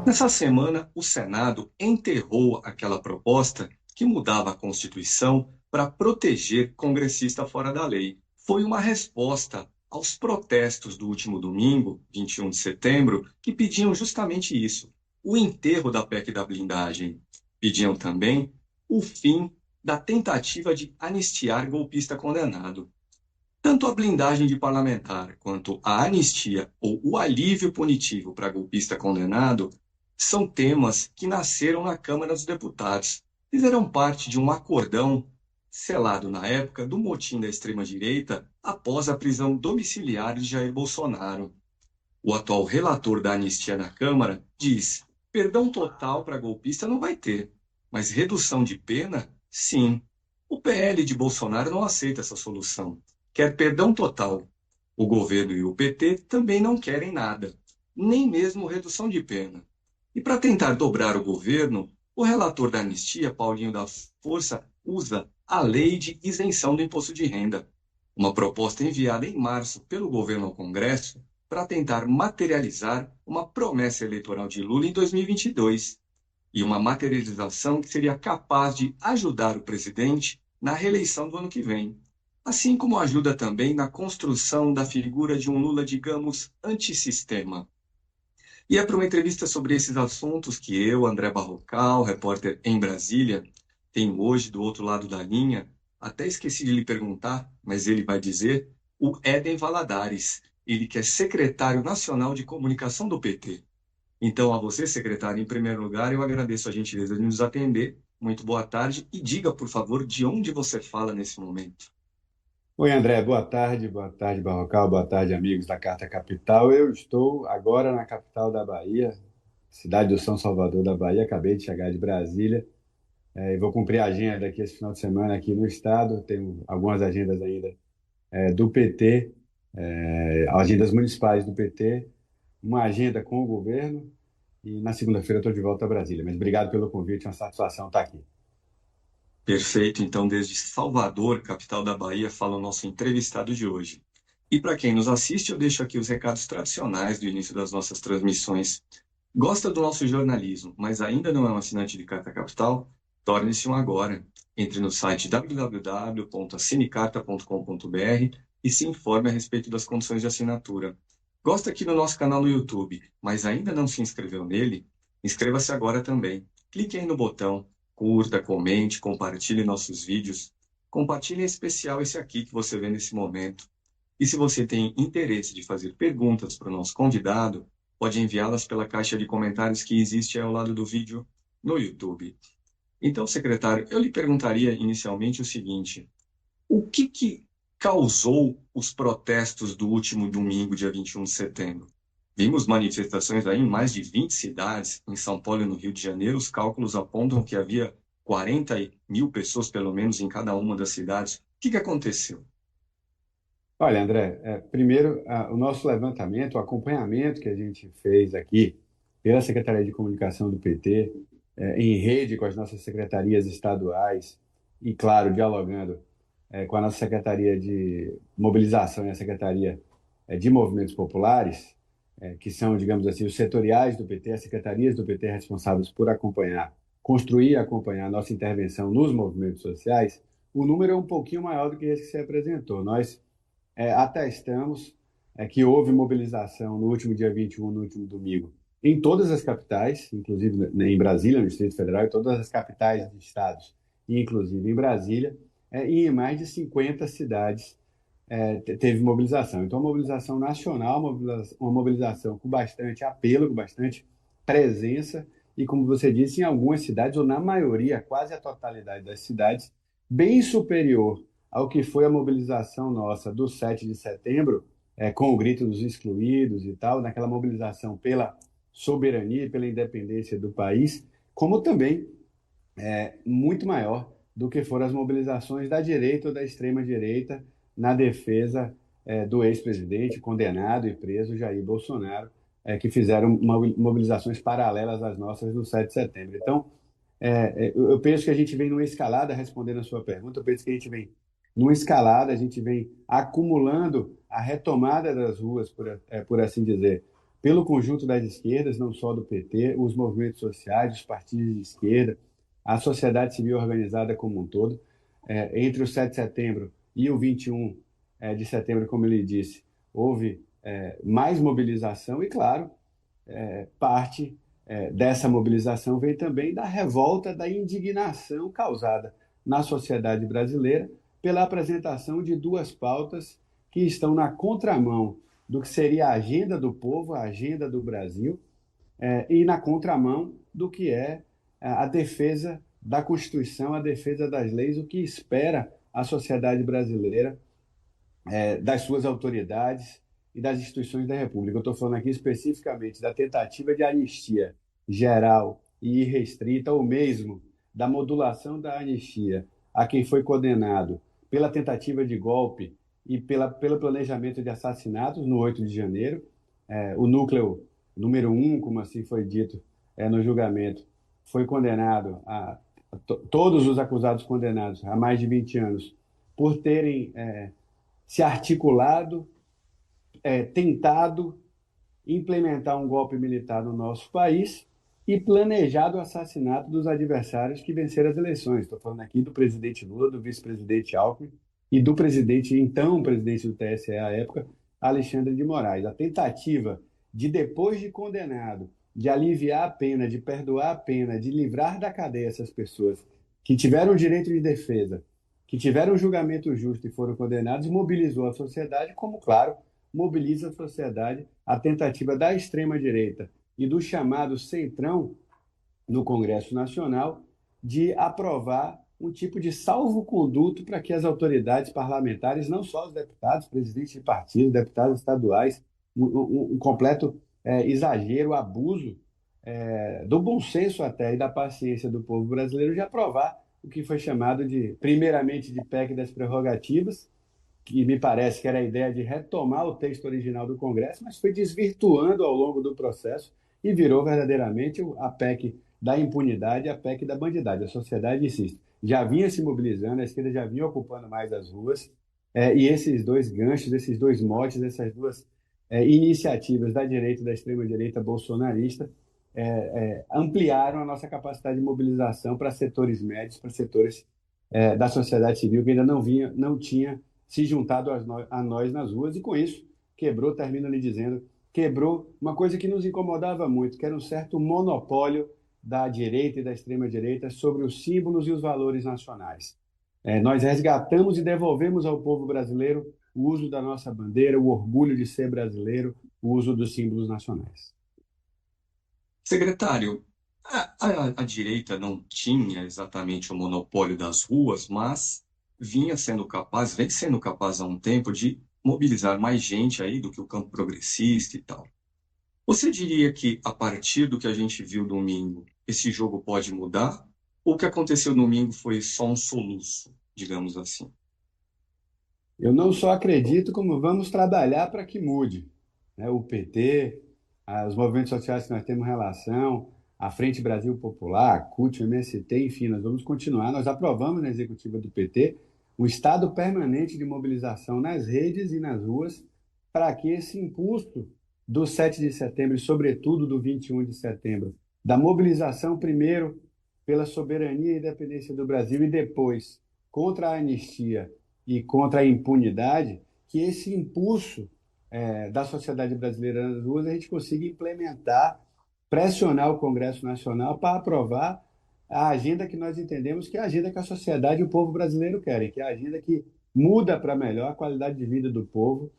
Nessa semana, o Senado enterrou aquela proposta que mudava a Constituição para proteger congressista fora da lei. Foi uma resposta aos protestos do último domingo, 21 de setembro, que pediam justamente isso: o enterro da PEC da blindagem. Pediam também o fim da tentativa de anistiar golpista condenado. Tanto a blindagem de parlamentar quanto a anistia ou o alívio punitivo para golpista condenado são temas que nasceram na Câmara dos Deputados. Fizeram parte de um acordão selado na época do motim da extrema-direita após a prisão domiciliar de Jair Bolsonaro. O atual relator da anistia na Câmara diz: perdão total para golpista não vai ter, mas redução de pena, sim. O PL de Bolsonaro não aceita essa solução. Quer perdão total. O governo e o PT também não querem nada, nem mesmo redução de pena. E para tentar dobrar o governo, o relator da anistia, Paulinho da Força, usa a lei de isenção do imposto de renda, uma proposta enviada em março pelo governo ao Congresso para tentar materializar uma promessa eleitoral de Lula em 2022, e uma materialização que seria capaz de ajudar o presidente na reeleição do ano que vem, assim como ajuda também na construção da figura de um Lula, digamos, antissistema. E é para uma entrevista sobre esses assuntos que eu, André Barrocal, repórter em Brasília, tenho hoje do outro lado da linha, até esqueci de lhe perguntar, mas ele vai dizer, o Éden Valadares, ele que é secretário nacional de comunicação do PT. Então, a você, secretário, em primeiro lugar, eu agradeço a gentileza de nos atender. Muito boa tarde e diga, por favor, de onde você fala nesse momento. Oi, André, boa tarde, Barrocal, boa tarde, amigos da Carta Capital. Eu estou agora na capital da Bahia, cidade do São Salvador da Bahia, acabei de chegar de Brasília, e vou cumprir a agenda aqui esse final de semana aqui no estado, tenho algumas agendas ainda do PT, agendas municipais do PT, uma agenda com o governo, e na segunda-feira eu estou de volta a Brasília. Mas obrigado pelo convite, é uma satisfação estar aqui. Perfeito, então desde Salvador, capital da Bahia, fala o nosso entrevistado de hoje. E para quem nos assiste, eu deixo aqui os recados tradicionais do início das nossas transmissões. Gosta do nosso jornalismo, mas ainda não é um assinante de Carta Capital? Torne-se um agora. Entre no site www.assinecarta.com.br e se informe a respeito das condições de assinatura. Gosta aqui do nosso canal no YouTube, mas ainda não se inscreveu nele? Inscreva-se agora também. Clique aí no botão, curta, comente, compartilhe nossos vídeos. Compartilhe em especial esse aqui que você vê nesse momento. E se você tem interesse de fazer perguntas para o nosso convidado, pode enviá-las pela caixa de comentários que existe ao lado do vídeo no YouTube. Então, secretário, eu lhe perguntaria inicialmente o seguinte: o que causou os protestos do último domingo, dia 21 de setembro? Vimos manifestações aí em mais de 20 cidades, em São Paulo e no Rio de Janeiro. Os cálculos apontam que havia 40 mil pessoas, pelo menos, em cada uma das cidades. O que aconteceu? Olha, André, primeiro, o nosso levantamento, o acompanhamento que a gente fez aqui pela Secretaria de Comunicação do PT, em rede com as nossas secretarias estaduais e, claro, dialogando com a nossa Secretaria de Mobilização e a Secretaria de Movimentos Populares, que são, digamos assim, os setoriais do PT, as secretarias do PT responsáveis por acompanhar, construir e acompanhar a nossa intervenção nos movimentos sociais, o número é um pouquinho maior do que esse que você apresentou. Nós atestamos que houve mobilização no último dia 21, no último domingo, em todas as capitais, inclusive em Brasília, no Distrito Federal, e todas as capitais de estados, e inclusive em Brasília, e em mais de 50 cidades teve mobilização. Então, uma mobilização nacional, uma mobilização com bastante apelo, com bastante presença, e como você disse, em algumas cidades, ou na maioria, quase a totalidade das cidades, bem superior ao que foi a mobilização nossa do 7 de setembro, com o grito dos excluídos e tal, naquela mobilização pela soberania e pela independência do país, como também muito maior do que foram as mobilizações da direita ou da extrema-direita na defesa do ex-presidente condenado e preso Jair Bolsonaro, que fizeram mobilizações paralelas às nossas no 7 de setembro. Então, eu penso que a gente vem numa escalada, respondendo a sua pergunta, eu penso que a gente vem numa escalada, a gente vem acumulando a retomada das ruas, por assim dizer, pelo conjunto das esquerdas, não só do PT, os movimentos sociais, os partidos de esquerda, a sociedade civil organizada como um todo. Entre o 7 de setembro e o 21 de setembro, como ele disse, houve mais mobilização e, claro, parte dessa mobilização vem também da revolta, da indignação causada na sociedade brasileira pela apresentação de duas pautas que estão na contramão do que seria a agenda do povo, a agenda do Brasil, e na contramão do que é a defesa da Constituição, a defesa das leis, o que espera a sociedade brasileira das suas autoridades e das instituições da República. Eu estou falando aqui especificamente da tentativa de anistia geral e irrestrita, ou mesmo da modulação da anistia a quem foi condenado pela tentativa de golpe e pelo planejamento de assassinatos no 8 de janeiro. O núcleo número um, como assim foi dito no julgamento, foi condenado todos os acusados condenados a mais de 20 anos por terem se articulado, tentado implementar um golpe militar no nosso país e planejado o assassinato dos adversários que venceram as eleições. Estou falando aqui do presidente Lula, do vice-presidente Alckmin e do presidente, então presidente do TSE à época, Alexandre de Moraes. A tentativa de, depois de condenado, de aliviar a pena, de perdoar a pena, de livrar da cadeia essas pessoas que tiveram direito de defesa, que tiveram um julgamento justo e foram condenados, mobilizou a sociedade, como, claro, mobiliza a sociedade a tentativa da extrema-direita e do chamado centrão no Congresso Nacional de aprovar um tipo de salvo-conduto para que as autoridades parlamentares, não só os deputados, presidentes de partidos, deputados estaduais, um completo exagero, abuso do bom senso até e da paciência do povo brasileiro de aprovar o que foi chamado de, primeiramente, de PEC das prerrogativas, que me parece que era a ideia de retomar o texto original do Congresso, mas foi desvirtuando ao longo do processo e virou verdadeiramente a PEC da impunidade, a PEC da bandidagem. A sociedade, insisto, já vinha se mobilizando, a esquerda já vinha ocupando mais as ruas, e esses dois ganchos, esses dois motes, essas duas iniciativas da direita e da extrema-direita bolsonarista ampliaram a nossa capacidade de mobilização para setores médios, para setores da sociedade civil que ainda não tinha se juntado a nós nas ruas, e com isso quebrou, termino lhe dizendo, quebrou uma coisa que nos incomodava muito, que era um certo monopólio da direita e da extrema-direita sobre os símbolos e os valores nacionais. Nós resgatamos e devolvemos ao povo brasileiro o uso da nossa bandeira, o orgulho de ser brasileiro, o uso dos símbolos nacionais. Secretário, a direita não tinha exatamente o monopólio das ruas, mas vem sendo capaz há um tempo de mobilizar mais gente aí do que o campo progressista e tal. Você diria que, a partir do que a gente viu domingo, esse jogo pode mudar? Ou o que aconteceu domingo foi só um soluço, digamos assim? Eu não só acredito, como vamos trabalhar para que mude. O PT, os movimentos sociais que nós temos relação, a Frente Brasil Popular, a CUT, o MST, enfim, nós vamos continuar. Nós aprovamos na executiva do PT um estado permanente de mobilização nas redes e nas ruas para que esse impulso do 7 de setembro e, sobretudo, do 21 de setembro, da mobilização primeiro pela soberania e independência do Brasil e depois contra a anistia e contra a impunidade, que esse impulso da sociedade brasileira nas ruas a gente consiga implementar, pressionar o Congresso Nacional para aprovar a agenda que nós entendemos que é a agenda que a sociedade e o povo brasileiro querem, que é a agenda que muda para melhor a qualidade de vida do povo,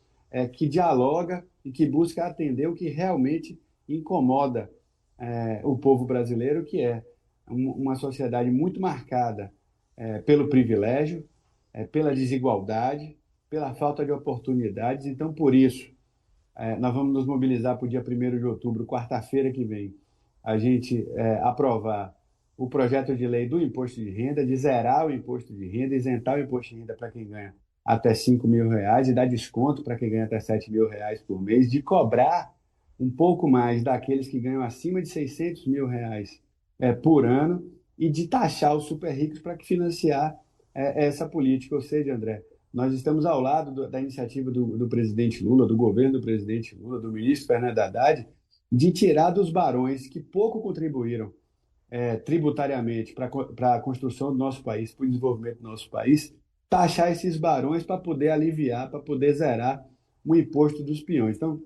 que dialoga e que busca atender o que realmente incomoda o povo brasileiro, que é uma sociedade muito marcada pelo privilégio, pela desigualdade, pela falta de oportunidades. Então, por isso, nós vamos nos mobilizar para o dia 1º de outubro, quarta-feira que vem, a gente aprovar o projeto de lei do imposto de renda, de zerar o imposto de renda, isentar o imposto de renda para quem ganha até R$ 5.000 e dar desconto para quem ganha até R$ 7.000 por mês, de cobrar um pouco mais daqueles que ganham acima de R$ 600.000 por ano e de taxar os super ricos para que financiar essa política. Ou seja, André, Nós estamos ao lado da iniciativa do presidente Lula, do governo do presidente Lula, do ministro Fernando Haddad, de tirar dos barões que pouco contribuíram tributariamente para a construção do nosso país, para o desenvolvimento do nosso país, taxar esses barões para poder aliviar, para poder zerar o imposto dos peões. Então,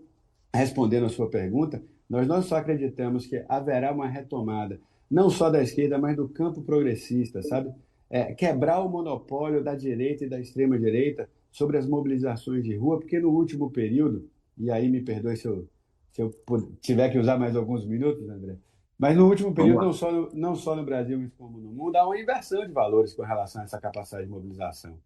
respondendo a sua pergunta, nós não só acreditamos que haverá uma retomada, não só da esquerda, mas do campo progressista, sabe? Quebrar o monopólio da direita e da extrema-direita sobre as mobilizações de rua, porque no último período, e aí me perdoe se eu tiver que usar mais alguns minutos, André, mas no último Vamos período, lá. não só no Brasil, mas como no mundo, há uma inversão de valores com relação a essa capacidade de mobilização.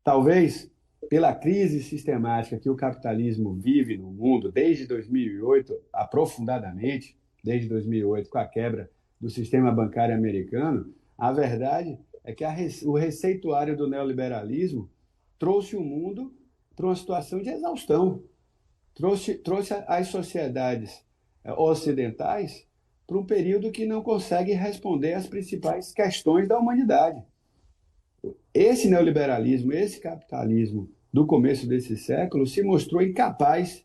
Talvez pela crise sistemática que o capitalismo vive no mundo desde 2008, aprofundadamente, desde 2008, com a quebra do sistema bancário americano, a verdade é que o receituário do neoliberalismo trouxe o mundo para uma situação de exaustão, trouxe as sociedades ocidentais para um período que não consegue responder às principais questões da humanidade. Esse neoliberalismo, esse capitalismo do começo desse século se mostrou incapaz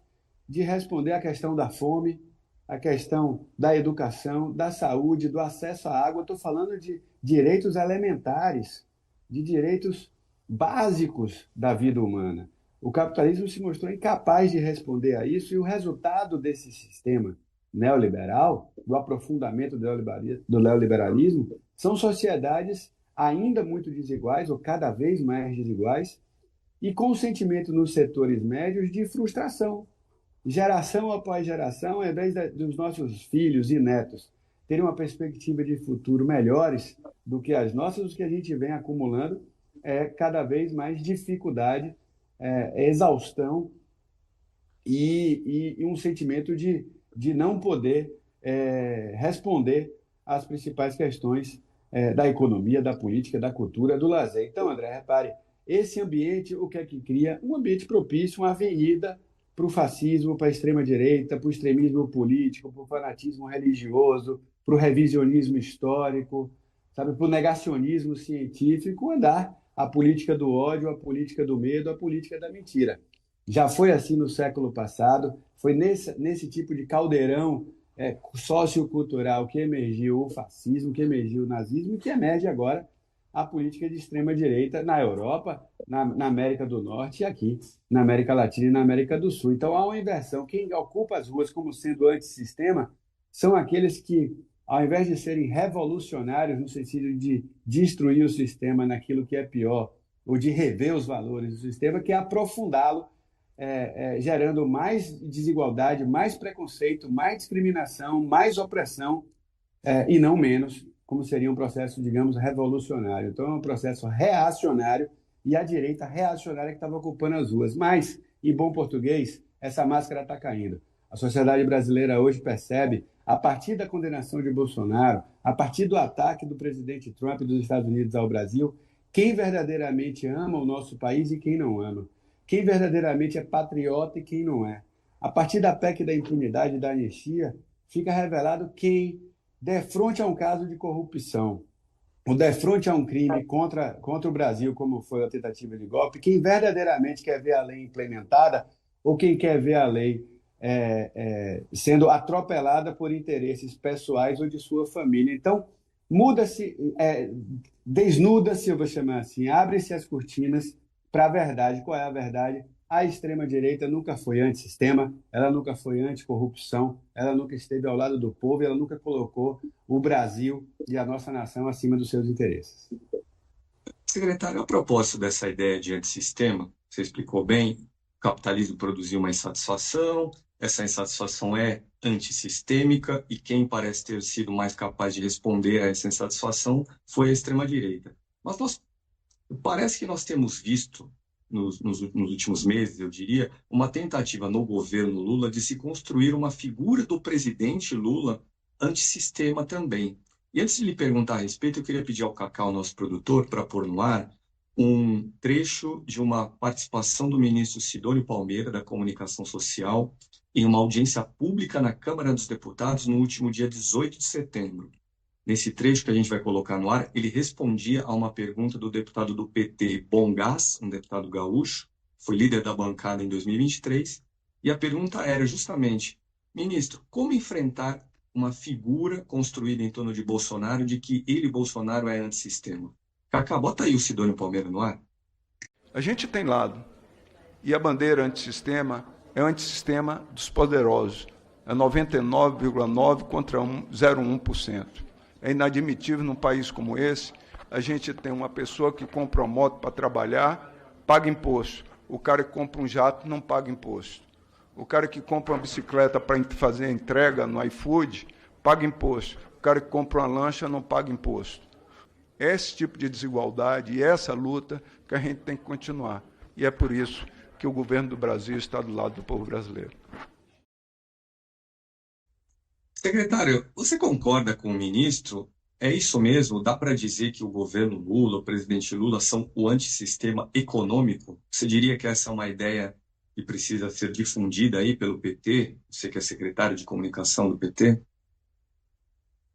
de responder à questão da fome, à questão da educação, da saúde, do acesso à água. Estou falando de direitos elementares, de direitos básicos da vida humana. O capitalismo se mostrou incapaz de responder a isso e o resultado desse sistema neoliberal, do aprofundamento do neoliberalismo, são sociedades ainda muito desiguais, ou cada vez mais desiguais, e com o sentimento nos setores médios de frustração. Geração após geração, ao invés dos nossos filhos e netos terem uma perspectiva de futuro melhores do que as nossas, o que a gente vem acumulando é cada vez mais dificuldade, exaustão e um sentimento de não poder responder às principais questões da economia, da política, da cultura, do lazer. Então, André, repare, esse ambiente, o que é que cria? Um ambiente propício, uma avenida para o fascismo, para a extrema-direita, para o extremismo político, para o fanatismo religioso, para o revisionismo histórico, sabe, para o negacionismo científico, andar a política do ódio, a política do medo, a política da mentira. Já foi assim no século passado, foi nesse tipo de caldeirão sociocultural que emergiu o fascismo, que emergiu o nazismo e que emerge agora a política de extrema-direita na Europa, na América do Norte e aqui na América Latina e na América do Sul. Então há uma inversão. Quem ocupa as ruas como sendo antissistema são aqueles que, ao invés de serem revolucionários no sentido de destruir o sistema naquilo que é pior, ou de rever os valores do sistema, que é aprofundá-lo, gerando mais desigualdade, mais preconceito, mais discriminação, mais opressão, e não menos, como seria um processo, digamos, revolucionário. Então, é um processo reacionário e a direita reacionária que estava ocupando as ruas. Mas, em bom português, essa máscara está caindo. A sociedade brasileira hoje percebe, a partir da condenação de Bolsonaro, a partir do ataque do presidente Trump dos Estados Unidos ao Brasil, quem verdadeiramente ama o nosso país e quem não ama. Quem verdadeiramente é patriota e quem não é. A partir da PEC da impunidade e da anistia, fica revelado quem defronte a um caso de corrupção, ou defronte a um crime contra o Brasil, como foi a tentativa de golpe, quem verdadeiramente quer ver a lei implementada ou quem quer ver a lei sendo atropelada por interesses pessoais ou de sua família. Então, muda-se, desnuda-se, eu vou chamar assim, abre-se as cortinas para a verdade. Qual é a verdade? A extrema-direita nunca foi antissistema, ela nunca foi anticorrupção, ela nunca esteve ao lado do povo, ela nunca colocou o Brasil e a nossa nação acima dos seus interesses. Secretário, a propósito dessa ideia de antissistema, você explicou bem, o capitalismo produziu uma insatisfação, essa insatisfação é antissistêmica e quem parece ter sido mais capaz de responder a essa insatisfação foi a extrema-direita. Mas parece que nós temos visto, nos últimos meses, eu diria, uma tentativa no governo Lula de se construir uma figura do presidente Lula antissistema também. E antes de lhe perguntar a respeito, eu queria pedir ao Cacau, nosso produtor, para pôr no ar um trecho de uma participação do ministro Sidônio Palmeira, da Comunicação Social, em uma audiência pública na Câmara dos Deputados no último dia 18 de setembro. nesse trecho que a gente vai colocar no ar, ele respondia a uma pergunta do deputado do PT, Bom Gás, um deputado gaúcho, foi líder da bancada em 2023, e a pergunta era justamente, ministro, como enfrentar uma figura construída em torno de Bolsonaro, de que ele, Bolsonaro, é antissistema? Cacá, bota aí o Sidônio Palmeira no ar. A gente tem lado, e a bandeira antissistema é o antissistema dos poderosos, é 99,9% contra 0,1%. É inadmitível num país como esse, a gente tem uma pessoa que compra uma moto para trabalhar, paga imposto. O cara que compra um jato não paga imposto. O cara que compra uma bicicleta para fazer a entrega no iFood, paga imposto. O cara que compra uma lancha não paga imposto. Esse tipo de desigualdade e essa luta que a gente tem que continuar. E é por isso que o governo do Brasil está do lado do povo brasileiro. Secretário, você concorda com o ministro? É isso mesmo? Dá para dizer que o governo Lula, o presidente Lula, são o antissistema econômico? Você diria que essa é uma ideia que precisa ser difundida aí pelo PT? Você que é secretário de comunicação do PT?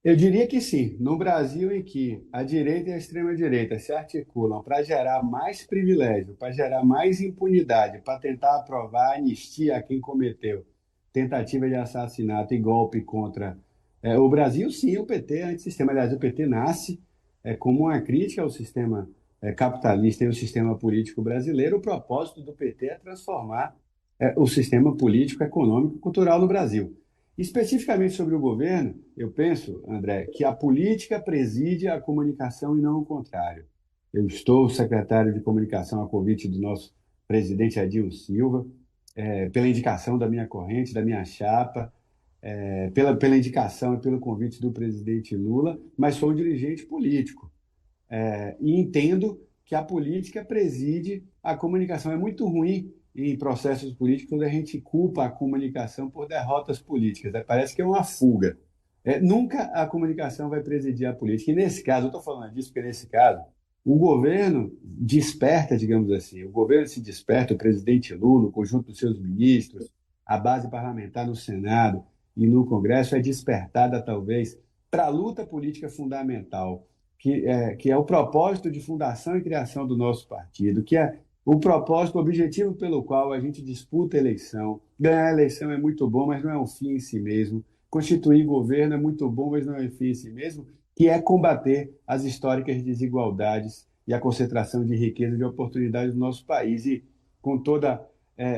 Eu diria que sim. No Brasil, em que a direita e a extrema-direita se articulam para gerar mais privilégio, para gerar mais impunidade, para tentar aprovar a anistia a quem cometeu tentativa de assassinato e golpe contra o Brasil, sim, o PT é antissistema. Aliás, o PT nasce como uma crítica ao sistema capitalista e ao sistema político brasileiro. O propósito do PT é transformar o sistema político, econômico e cultural no Brasil. Especificamente sobre o governo, eu penso, André, que a política preside a comunicação e não o contrário. Eu estou secretário de comunicação a convite do nosso presidente Adilson Silva, pela indicação da minha corrente, da minha chapa, pela indicação e pelo convite do presidente Lula, mas sou um dirigente político. E entendo que a política preside a comunicação. É muito ruim em processos políticos quando a gente culpa a comunicação por derrotas políticas. Parece que é uma fuga. Nunca a comunicação vai presidir a política. E nesse caso, eu estou falando disso porque nesse caso, o governo desperta, digamos assim, o governo se desperta, o presidente Lula, o conjunto dos seus ministros, a base parlamentar no Senado e no Congresso é despertada, talvez, para a luta política fundamental que é o propósito de fundação e criação do nosso partido, que é o propósito, o objetivo pelo qual a gente disputa a eleição. Ganhar a eleição é muito bom, mas não é um fim em si mesmo. Constituir governo é muito bom, mas não é um fim em si mesmo, que é combater as históricas desigualdades e a concentração de riqueza e de oportunidades do nosso país. E, com toda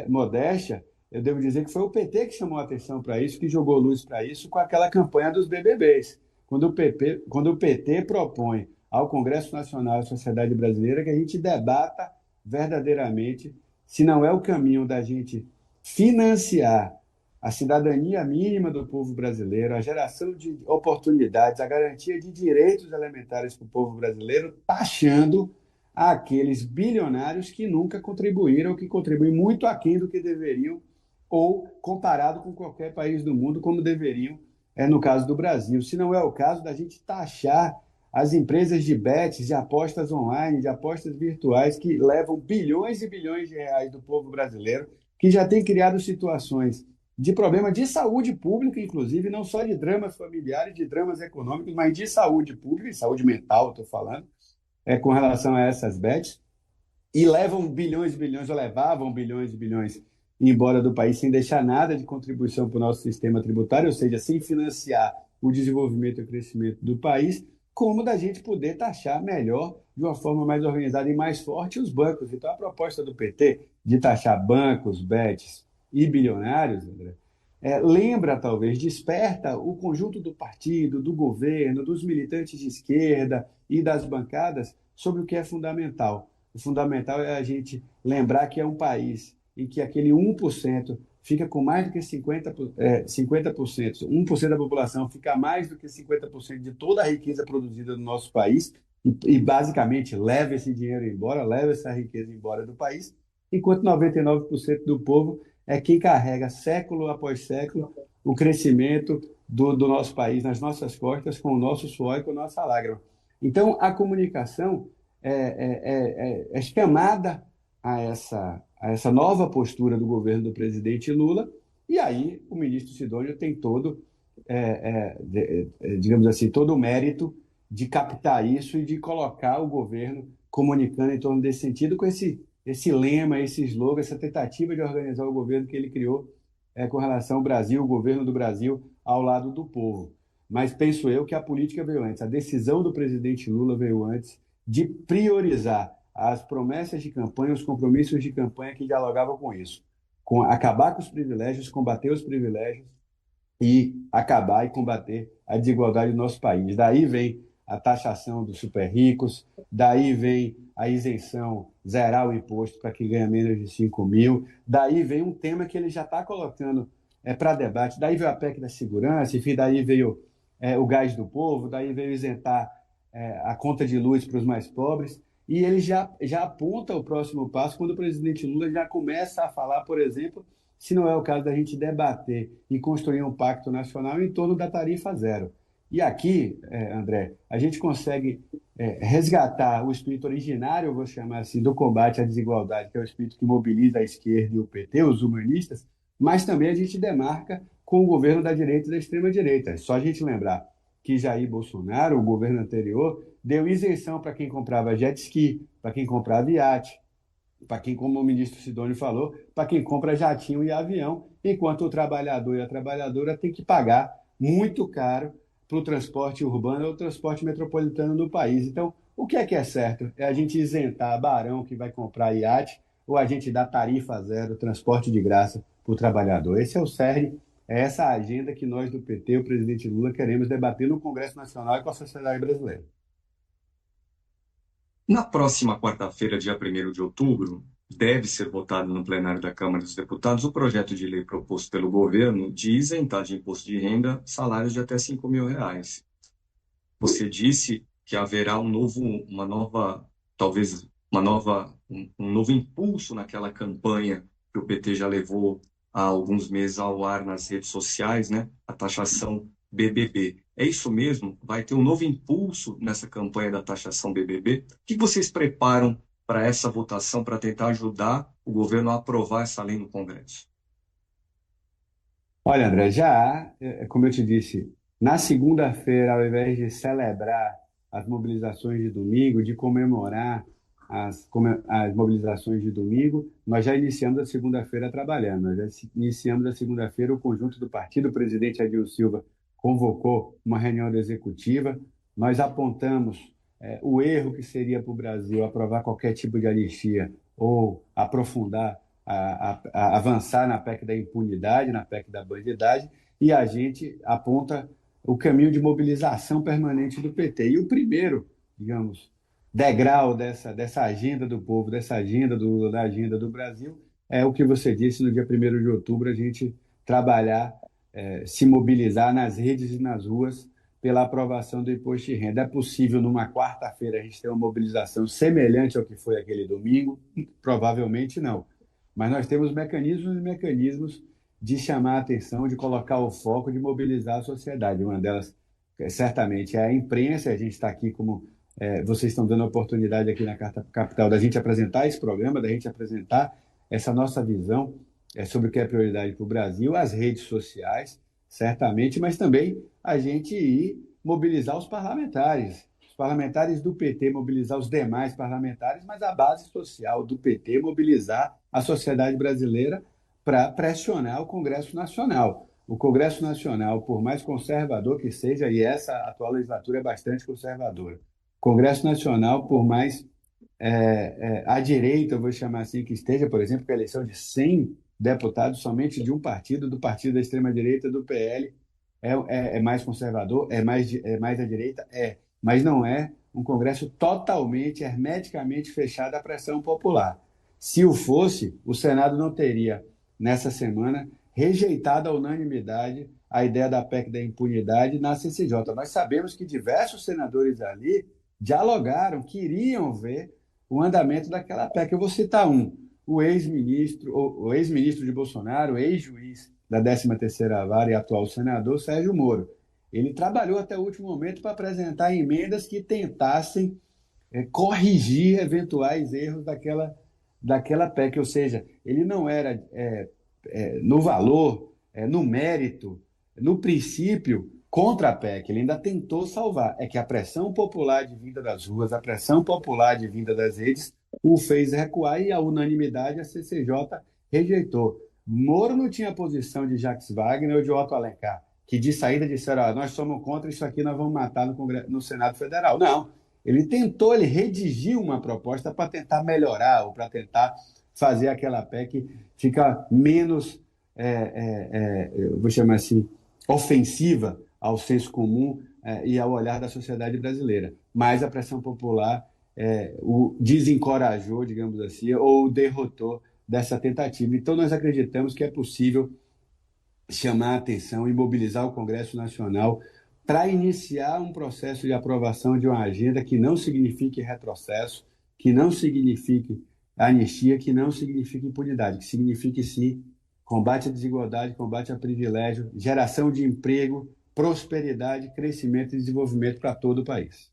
modéstia, eu devo dizer que foi o PT que chamou a atenção para isso, que jogou luz para isso com aquela campanha dos BBBs. Quando o PT propõe ao Congresso Nacional e à sociedade brasileira que a gente debata verdadeiramente se não é o caminho da gente financiar a cidadania mínima do povo brasileiro, a geração de oportunidades, a garantia de direitos elementares para o povo brasileiro, taxando aqueles bilionários que nunca contribuíram, que contribuem muito aquém do que deveriam, ou comparado com qualquer país do mundo, como deveriam no caso do Brasil. Se não é o caso da gente taxar as empresas de bets, de apostas online, de apostas virtuais, que levam bilhões e bilhões de reais do povo brasileiro, que já tem criado situações de problema de saúde pública, inclusive, não só de dramas familiares, de dramas econômicos, mas de saúde pública, e saúde mental, estou falando, com relação a essas bets, e levam bilhões e bilhões, ou levavam bilhões e bilhões embora do país sem deixar nada de contribuição para o nosso sistema tributário, ou seja, sem financiar o desenvolvimento e o crescimento do país, como da gente poder taxar melhor, de uma forma mais organizada e mais forte, os bancos. Então, a proposta do PT de taxar bancos, bets e bilionários, André, lembra, talvez, desperta o conjunto do partido, do governo, dos militantes de esquerda e das bancadas sobre o que é fundamental. O fundamental é a gente lembrar que é um país em que aquele 1% fica com mais do que 50%, 1% da população fica mais do que 50% de toda a riqueza produzida no nosso país e basicamente leva esse dinheiro embora, leva essa riqueza embora do país, enquanto 99% do povo é quem carrega século após século o crescimento do nosso país nas nossas costas, com o nosso suor e com a nossa lágrima. Então, a comunicação é chamada a essa nova postura do governo do presidente Lula, e aí o ministro Sidônio tem todo digamos assim, todo o mérito de captar isso e de colocar o governo comunicando em torno desse sentido, com esse lema, esse slogan, essa tentativa de organizar o governo que ele criou com relação ao Brasil, o governo do Brasil ao lado do povo. Mas penso eu que a política veio antes, a decisão do presidente Lula veio antes de priorizar as promessas de campanha, os compromissos de campanha que dialogavam com isso, com acabar com os privilégios, combater os privilégios e acabar e combater a desigualdade do nosso país. Daí vem a taxação dos super ricos, daí vem a isenção, zerar o imposto para quem ganha menos de 5 mil, daí vem um tema que ele já está colocando para debate, daí veio a PEC da segurança, enfim, daí veio o gás do povo, daí veio isentar a conta de luz para os mais pobres, e ele já aponta o próximo passo quando o presidente Lula já começa a falar, por exemplo, se não é o caso da gente debater e construir um pacto nacional em torno da tarifa zero. E aqui, André, a gente consegue resgatar o espírito originário, eu vou chamar assim, do combate à desigualdade, que é o espírito que mobiliza a esquerda e o PT, os humanistas, mas também a gente demarca com o governo da direita e da extrema-direita. É só a gente lembrar que Jair Bolsonaro, o governo anterior, deu isenção para quem comprava jet ski, para quem comprava iate, para quem, como o ministro Sidônio falou, para quem compra jatinho e avião, enquanto o trabalhador e a trabalhadora tem que pagar muito caro para o transporte urbano ou o transporte metropolitano do país. Então, o que é certo? É a gente isentar barão que vai comprar iate ou a gente dar tarifa zero, transporte de graça para o trabalhador? Esse é o cerne, é essa a agenda que nós do PT, o presidente Lula, queremos debater no Congresso Nacional e com a sociedade brasileira. Na próxima quarta-feira, dia 1º de outubro, deve ser votado no plenário da Câmara dos Deputados o projeto de lei proposto pelo governo de isentar de imposto de renda salários de até R$ 5.000. Você disse que haverá um novo impulso naquela campanha que o PT já levou há alguns meses ao ar nas redes sociais, né? A taxação BBB. É isso mesmo? Vai ter um novo impulso nessa campanha da taxação BBB? O que vocês preparam para essa votação, para tentar ajudar o governo a aprovar essa lei no Congresso? Olha, André, já há, como eu te disse, na segunda-feira, ao invés de celebrar as mobilizações de domingo, de comemorar as mobilizações de domingo, nós já iniciamos a segunda-feira trabalhando. Nós já iniciamos a segunda-feira o conjunto do partido, o presidente Adil Silva convocou uma reunião da executiva, nós apontamos o erro que seria para o Brasil aprovar qualquer tipo de anistia ou aprofundar, avançar na PEC da impunidade, na PEC da bandidagem, e a gente aponta o caminho de mobilização permanente do PT. E o primeiro, digamos, degrau dessa agenda do povo, dessa agenda da agenda do Brasil, é o que você disse no dia 1º de outubro, a gente trabalhar, se mobilizar nas redes e nas ruas pela aprovação do imposto de renda. É possível, numa quarta-feira, a gente ter uma mobilização semelhante ao que foi aquele domingo? Provavelmente não. Mas nós temos mecanismos e mecanismos de chamar a atenção, de colocar o foco, de mobilizar a sociedade. Uma delas, certamente, é a imprensa. A gente está aqui como vocês estão dando a oportunidade aqui na Carta Capital da gente apresentar esse programa, da gente apresentar essa nossa visão sobre o que é prioridade para o Brasil, as redes sociais, certamente, mas também a gente ir mobilizar os parlamentares do PT, mobilizar os demais parlamentares, mas a base social do PT mobilizar a sociedade brasileira para pressionar o Congresso Nacional. O Congresso Nacional, por mais conservador que seja, e essa atual legislatura é bastante conservadora, o Congresso Nacional, por mais à direita, eu vou chamar assim, que esteja, por exemplo, com a eleição de 100 deputados somente de um partido, do partido da extrema-direita, do PL, é mais conservador, é mais à direita, mas não é um Congresso totalmente, hermeticamente fechado à pressão popular. Se o fosse, o Senado não teria, nessa semana, rejeitado à unanimidade a ideia da PEC da impunidade na CCJ. Nós sabemos que diversos senadores ali dialogaram, queriam ver o andamento daquela PEC. Eu vou citar o ex-ministro de Bolsonaro, ex-juiz da 13ª Vara e atual senador, Sérgio Moro. Ele trabalhou até o último momento para apresentar emendas que tentassem corrigir eventuais erros daquela PEC, ou seja, ele não era no valor, no mérito, no princípio, contra a PEC, ele ainda tentou salvar. É que a pressão popular de vinda das ruas, a pressão popular de vinda das redes, o fez recuar e a unanimidade a CCJ rejeitou. Moro não tinha a posição de Jacques Wagner ou de Otto Alencar, que de saída disseram, nós somos contra isso aqui, nós vamos matar no Senado Federal. Não, ele redigiu uma proposta para tentar melhorar ou para tentar fazer aquela PEC ficar menos, eu vou chamar assim, ofensiva ao senso comum e ao olhar da sociedade brasileira. Mas a pressão popular o desencorajou, digamos assim, ou o derrotou dessa tentativa. Então, nós acreditamos que é possível chamar a atenção e mobilizar o Congresso Nacional para iniciar um processo de aprovação de uma agenda que não signifique retrocesso, que não signifique anistia, que não signifique impunidade, que signifique, sim, combate à desigualdade, combate ao privilégio, geração de emprego, prosperidade, crescimento e desenvolvimento para todo o país.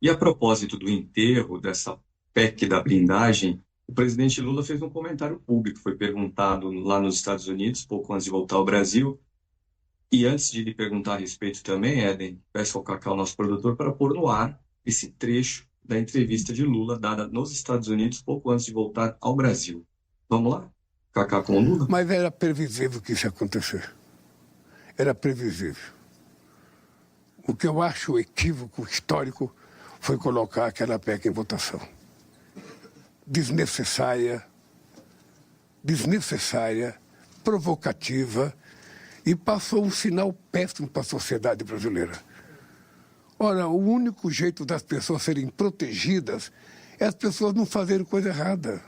E a propósito do enterro dessa PEC da blindagem, o presidente Lula fez um comentário público, foi perguntado lá nos Estados Unidos, pouco antes de voltar ao Brasil. E antes de lhe perguntar a respeito também, Éden, peço ao Cacá, o nosso produtor, para pôr no ar esse trecho da entrevista de Lula dada nos Estados Unidos pouco antes de voltar ao Brasil. Vamos lá? Cacá com o Lula? Mas era previsível que isso ia acontecer. Era previsível. O que eu acho equívoco histórico foi colocar aquela PEC em votação. Desnecessária, provocativa, e passou um sinal péssimo para a sociedade brasileira. Ora, o único jeito das pessoas serem protegidas é as pessoas não fazerem coisa errada.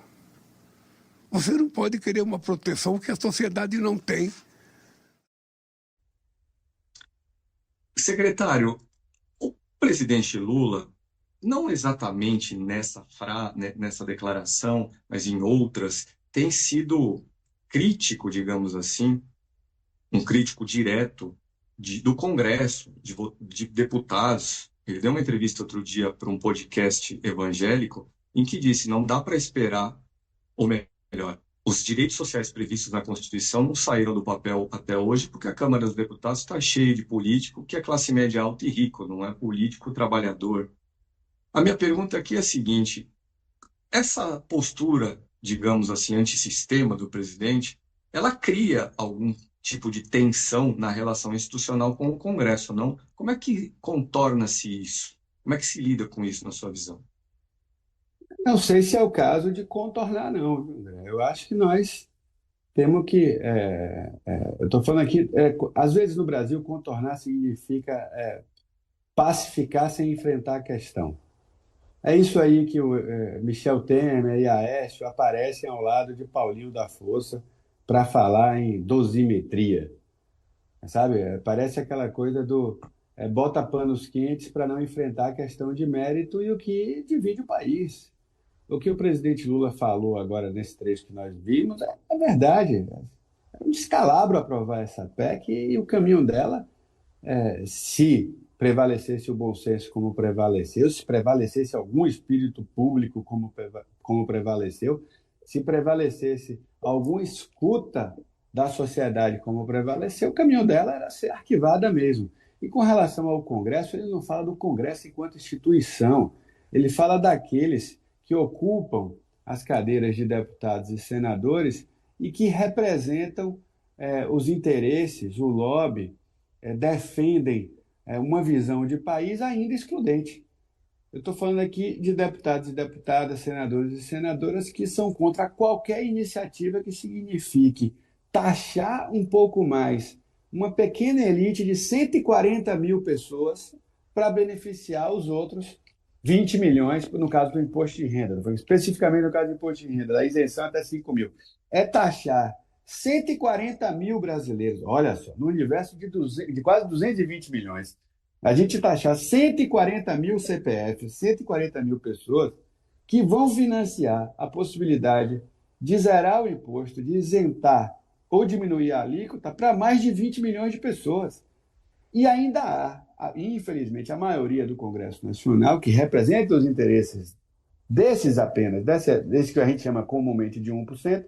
Você não pode querer uma proteção que a sociedade não tem. Secretário, o presidente Lula, não exatamente nessa declaração, mas em outras, tem sido crítico, digamos assim, um crítico direto do Congresso, de deputados. Ele deu uma entrevista outro dia para um podcast evangélico em que disse: não dá para esperar, ou melhor, os direitos sociais previstos na Constituição não saíram do papel até hoje porque a Câmara dos Deputados está cheia de político que é classe média alta e rico, não é político trabalhador. A minha pergunta aqui é a seguinte: essa postura, digamos assim, antissistema do presidente, ela cria algum tipo de tensão na relação institucional com o Congresso, não? Como é que contorna-se isso? Como é que se lida com isso na sua visão? Não sei se é o caso de contornar, não, André. Eu acho que nós temos que. Eu estou falando aqui, às vezes no Brasil, contornar significa pacificar sem enfrentar a questão. É isso aí que o Michel Temer e Aécio aparecem ao lado de Paulinho da Força para falar em dosimetria. Sabe? Parece aquela coisa do bota panos quentes para não enfrentar a questão de mérito e o que divide o país. O que o presidente Lula falou agora nesse trecho que nós vimos é verdade. É um descalabro aprovar essa PEC e o caminho dela, se prevalecesse o bom senso como prevaleceu, se prevalecesse algum espírito público como prevaleceu, se prevalecesse alguma escuta da sociedade como prevaleceu, o caminho dela era ser arquivada mesmo. E com relação ao Congresso, ele não fala do Congresso enquanto instituição, ele fala daqueles que ocupam as cadeiras de deputados e senadores e que representam os interesses, o lobby, defendem uma visão de país ainda excludente. Eu estou falando aqui de deputados e deputadas, senadores e senadoras que são contra qualquer iniciativa que signifique taxar um pouco mais uma pequena elite de 140 mil pessoas para beneficiar os outros 20 milhões, no caso do imposto de renda, especificamente no caso do imposto de renda, da isenção até 5 mil. É taxar 140 mil brasileiros, olha só, no universo de quase 220 milhões. A gente taxar 140 mil CPFs, 140 mil pessoas que vão financiar a possibilidade de zerar o imposto, de isentar ou diminuir a alíquota para mais de 20 milhões de pessoas. E ainda há, infelizmente, a maioria do Congresso Nacional, que representa os interesses desses apenas, desse que a gente chama comumente de 1%,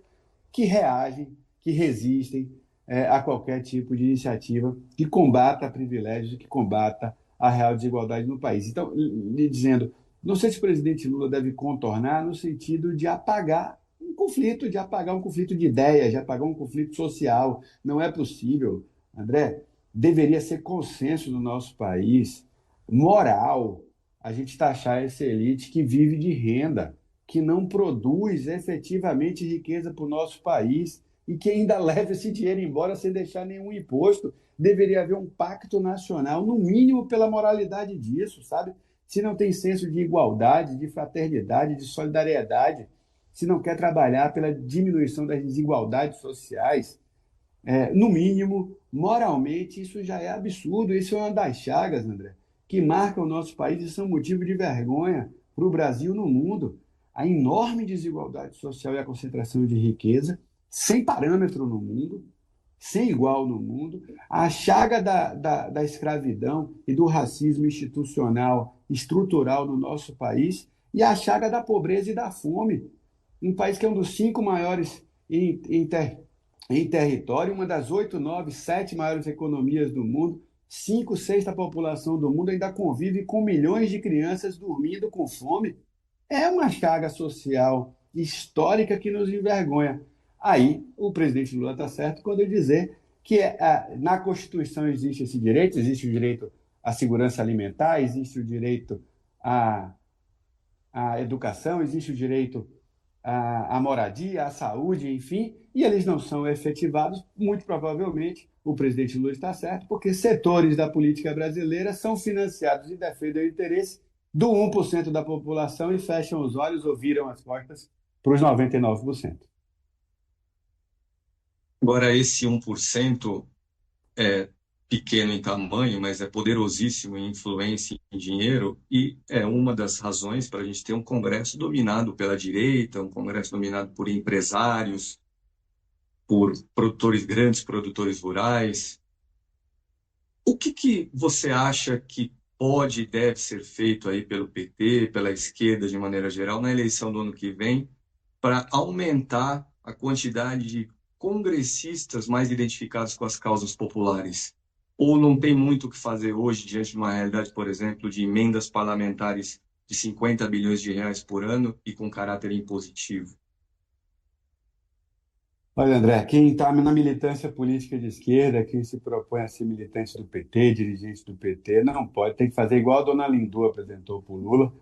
que reagem, que resistem, a qualquer tipo de iniciativa que combata privilégios e que combata a real desigualdade no país. Então, lhe dizendo, não sei se o presidente Lula deve contornar no sentido de apagar um conflito, de apagar um conflito de ideias, de apagar um conflito social. Não é possível, André. Deveria ser consenso no nosso país, moral, a gente taxar essa elite que vive de renda, que não produz efetivamente riqueza para o nosso país e que ainda leva esse dinheiro embora sem deixar nenhum imposto. Deveria haver um pacto nacional, no mínimo pela moralidade disso, sabe? Se não tem senso de igualdade, de fraternidade, de solidariedade, se não quer trabalhar pela diminuição das desigualdades sociais, no mínimo, moralmente, isso já é absurdo. Isso é uma das chagas, André, que marca o nosso país e são motivo de vergonha para o Brasil no mundo. A enorme desigualdade social e a concentração de riqueza, sem parâmetro no mundo, sem igual no mundo, a chaga da escravidão e do racismo institucional, estrutural no nosso país, e a chaga da pobreza e da fome. Um país que é um dos 5 maiores em território, uma das 8, 9, 7 maiores economias do mundo, 5, 6 da população do mundo ainda convive com milhões de crianças dormindo com fome. É uma chaga social histórica que nos envergonha. Aí o presidente Lula está certo quando ele dizer que na Constituição existe o direito à segurança alimentar, existe o direito à educação, existe o direito à moradia, à saúde, enfim, e eles não são efetivados, muito provavelmente, o presidente Lula está certo, porque setores da política brasileira são financiados e defendem o interesse do 1% da população e fecham os olhos ou viram as costas para os 99%. Agora, esse 1% é pequeno em tamanho, mas é poderosíssimo em influência e em dinheiro, e é uma das razões para a gente ter um Congresso dominado pela direita, um Congresso dominado por empresários, por grandes produtores rurais. O que você acha que pode e deve ser feito aí pelo PT, pela esquerda de maneira geral, na eleição do ano que vem, para aumentar a quantidade de congressistas mais identificados com as causas populares? Ou não tem muito o que fazer hoje diante de uma realidade, por exemplo, de emendas parlamentares de 50 bilhões de reais por ano e com caráter impositivo? Olha, André, quem está na militância política de esquerda, quem se propõe a ser militante do PT, dirigente do PT, não pode, tem que fazer igual a dona Lindu apresentou para o Lula,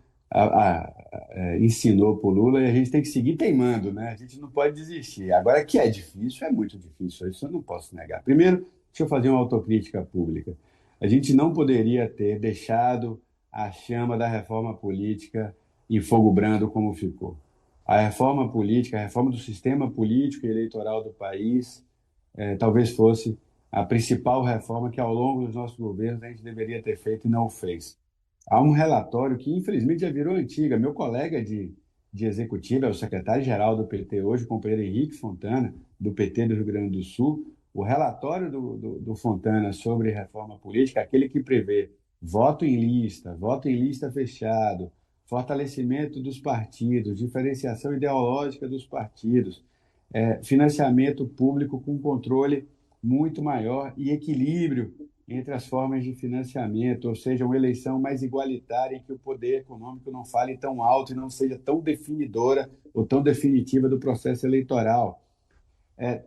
ensinou para o Lula, e a gente tem que seguir teimando, né? A gente não pode desistir. Agora, que é difícil, é muito difícil, isso eu não posso negar. Primeiro, deixa eu fazer uma autocrítica pública. A gente não poderia ter deixado a chama da reforma política em fogo brando como ficou. A reforma política, a reforma do sistema político e eleitoral do país, talvez fosse a principal reforma que, ao longo dos nossos governos, a gente deveria ter feito e não o fez. Há um relatório que, infelizmente, já virou antiga. Meu colega de executivo é o secretário-geral do PT hoje, o companheiro Henrique Fontana, do PT do Rio Grande do Sul. O relatório do Fontana sobre reforma política, aquele que prevê voto em lista fechado, fortalecimento dos partidos, diferenciação ideológica dos partidos, financiamento público com controle muito maior e equilíbrio entre as formas de financiamento, ou seja, uma eleição mais igualitária em que o poder econômico não fale tão alto e não seja tão definidora ou tão definitiva do processo eleitoral.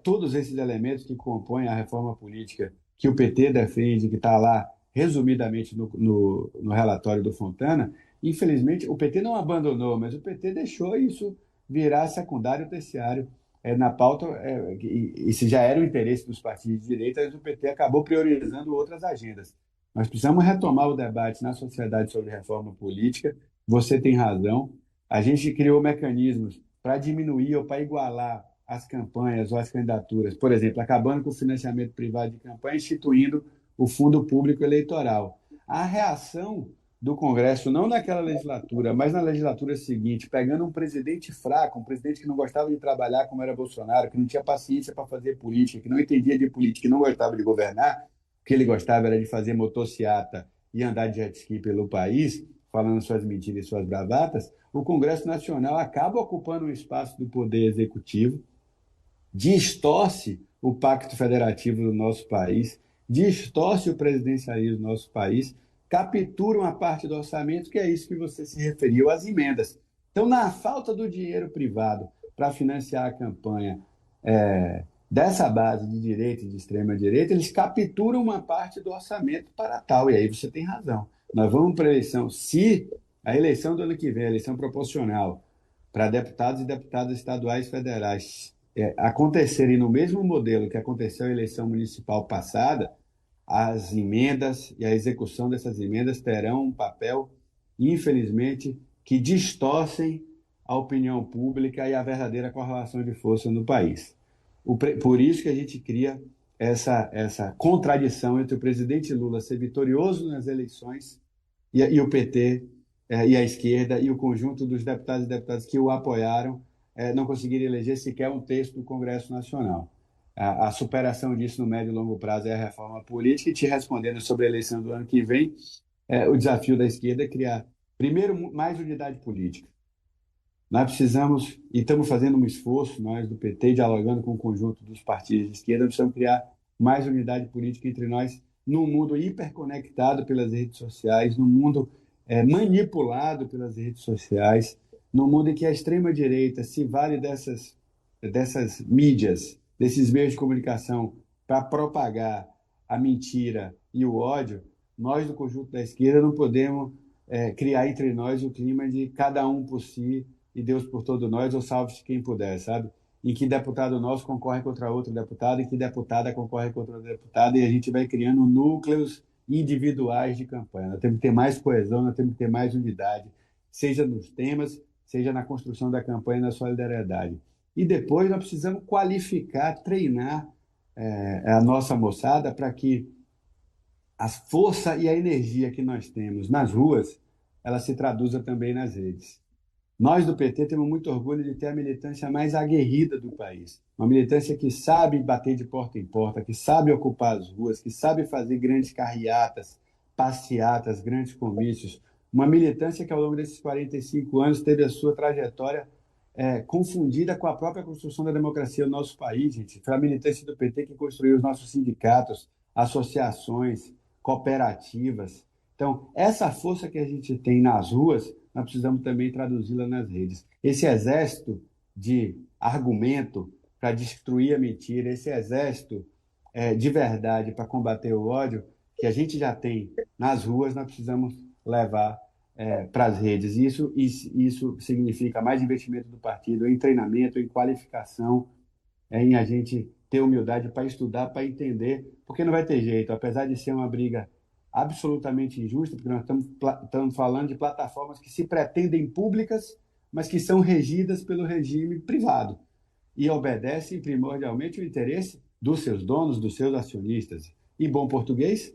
Todos esses elementos que compõem a reforma política que o PT defende, que está lá resumidamente no relatório do Fontana, infelizmente, o PT não abandonou, mas o PT deixou isso virar secundário ou terciário na pauta. Esse já era o interesse dos partidos de direita, mas o PT acabou priorizando outras agendas. Nós precisamos retomar o debate na sociedade sobre reforma política. Você tem razão. A gente criou mecanismos para diminuir ou para igualar as campanhas ou as candidaturas. Por exemplo, acabando com o financiamento privado de campanha, instituindo o Fundo Público Eleitoral. A reação do Congresso, não naquela legislatura, mas na legislatura seguinte, pegando um presidente fraco, um presidente que não gostava de trabalhar como era Bolsonaro, que não tinha paciência para fazer política, que não entendia de política, que não gostava de governar, o que ele gostava era de fazer motociata e andar de jet ski pelo país, falando suas mentiras e suas bravatas. O Congresso Nacional acaba ocupando um espaço do poder executivo, distorce o pacto federativo do nosso país, distorce o presidencialismo do nosso país, captura uma parte do orçamento, que é isso que você se referiu, às emendas. Então, na falta do dinheiro privado para financiar a campanha dessa base de direita e de extrema-direita, eles capturam uma parte do orçamento para tal. E aí você tem razão. Nós vamos para a eleição. Se a eleição do ano que vem, a eleição proporcional para deputados e deputadas estaduais e federais acontecerem no mesmo modelo que aconteceu a eleição municipal passada, as emendas e a execução dessas emendas terão um papel, infelizmente, que distorcem a opinião pública e a verdadeira correlação de força no país. Por isso que a gente cria essa contradição entre o presidente Lula ser vitorioso nas eleições e o PT e a esquerda e o conjunto dos deputados e deputadas que o apoiaram não conseguirem eleger sequer um terço do Congresso Nacional. A superação disso no médio e longo prazo é a reforma política. E te respondendo sobre a eleição do ano que vem, o desafio da esquerda é criar, primeiro, mais unidade política. Nós precisamos, e estamos fazendo um esforço, nós do PT, dialogando com o conjunto dos partidos de esquerda, precisamos criar mais unidade política entre nós, num mundo hiperconectado pelas redes sociais, num mundo manipulado pelas redes sociais, num mundo em que a extrema-direita se vale dessas mídias, desses meios de comunicação, para propagar a mentira e o ódio. Nós, do conjunto da esquerda, não podemos criar entre nós o clima de cada um por si e Deus por todos nós, ou salve-se quem puder, sabe? Em que deputado nosso concorre contra outro deputado, em que deputada concorre contra outra deputada, e a gente vai criando núcleos individuais de campanha. Nós temos que ter mais coesão, nós temos que ter mais unidade, seja nos temas, seja na construção da campanha, na solidariedade. E depois nós precisamos qualificar, treinar a nossa moçada para que a força e a energia que nós temos nas ruas, ela se traduza também nas redes. Nós do PT temos muito orgulho de ter a militância mais aguerrida do país. Uma militância que sabe bater de porta em porta, que sabe ocupar as ruas, que sabe fazer grandes carreatas, passeatas, grandes comícios. Uma militância que ao longo desses 45 anos teve a sua trajetória confundida com a própria construção da democracia no nosso país, gente. Foi a militância do PT que construiu os nossos sindicatos, associações, cooperativas. Então, essa força que a gente tem nas ruas, nós precisamos também traduzi-la nas redes. Esse exército de argumento para destruir a mentira, esse exército de verdade para combater o ódio, que a gente já tem nas ruas, nós precisamos levar para as redes. Isso significa mais investimento do partido em treinamento, em qualificação, em a gente ter humildade para estudar, para entender, porque não vai ter jeito, apesar de ser uma briga absolutamente injusta, porque nós estamos falando de plataformas que se pretendem públicas, mas que são regidas pelo regime privado e obedecem primordialmente o interesse dos seus donos, dos seus acionistas. Em bom português,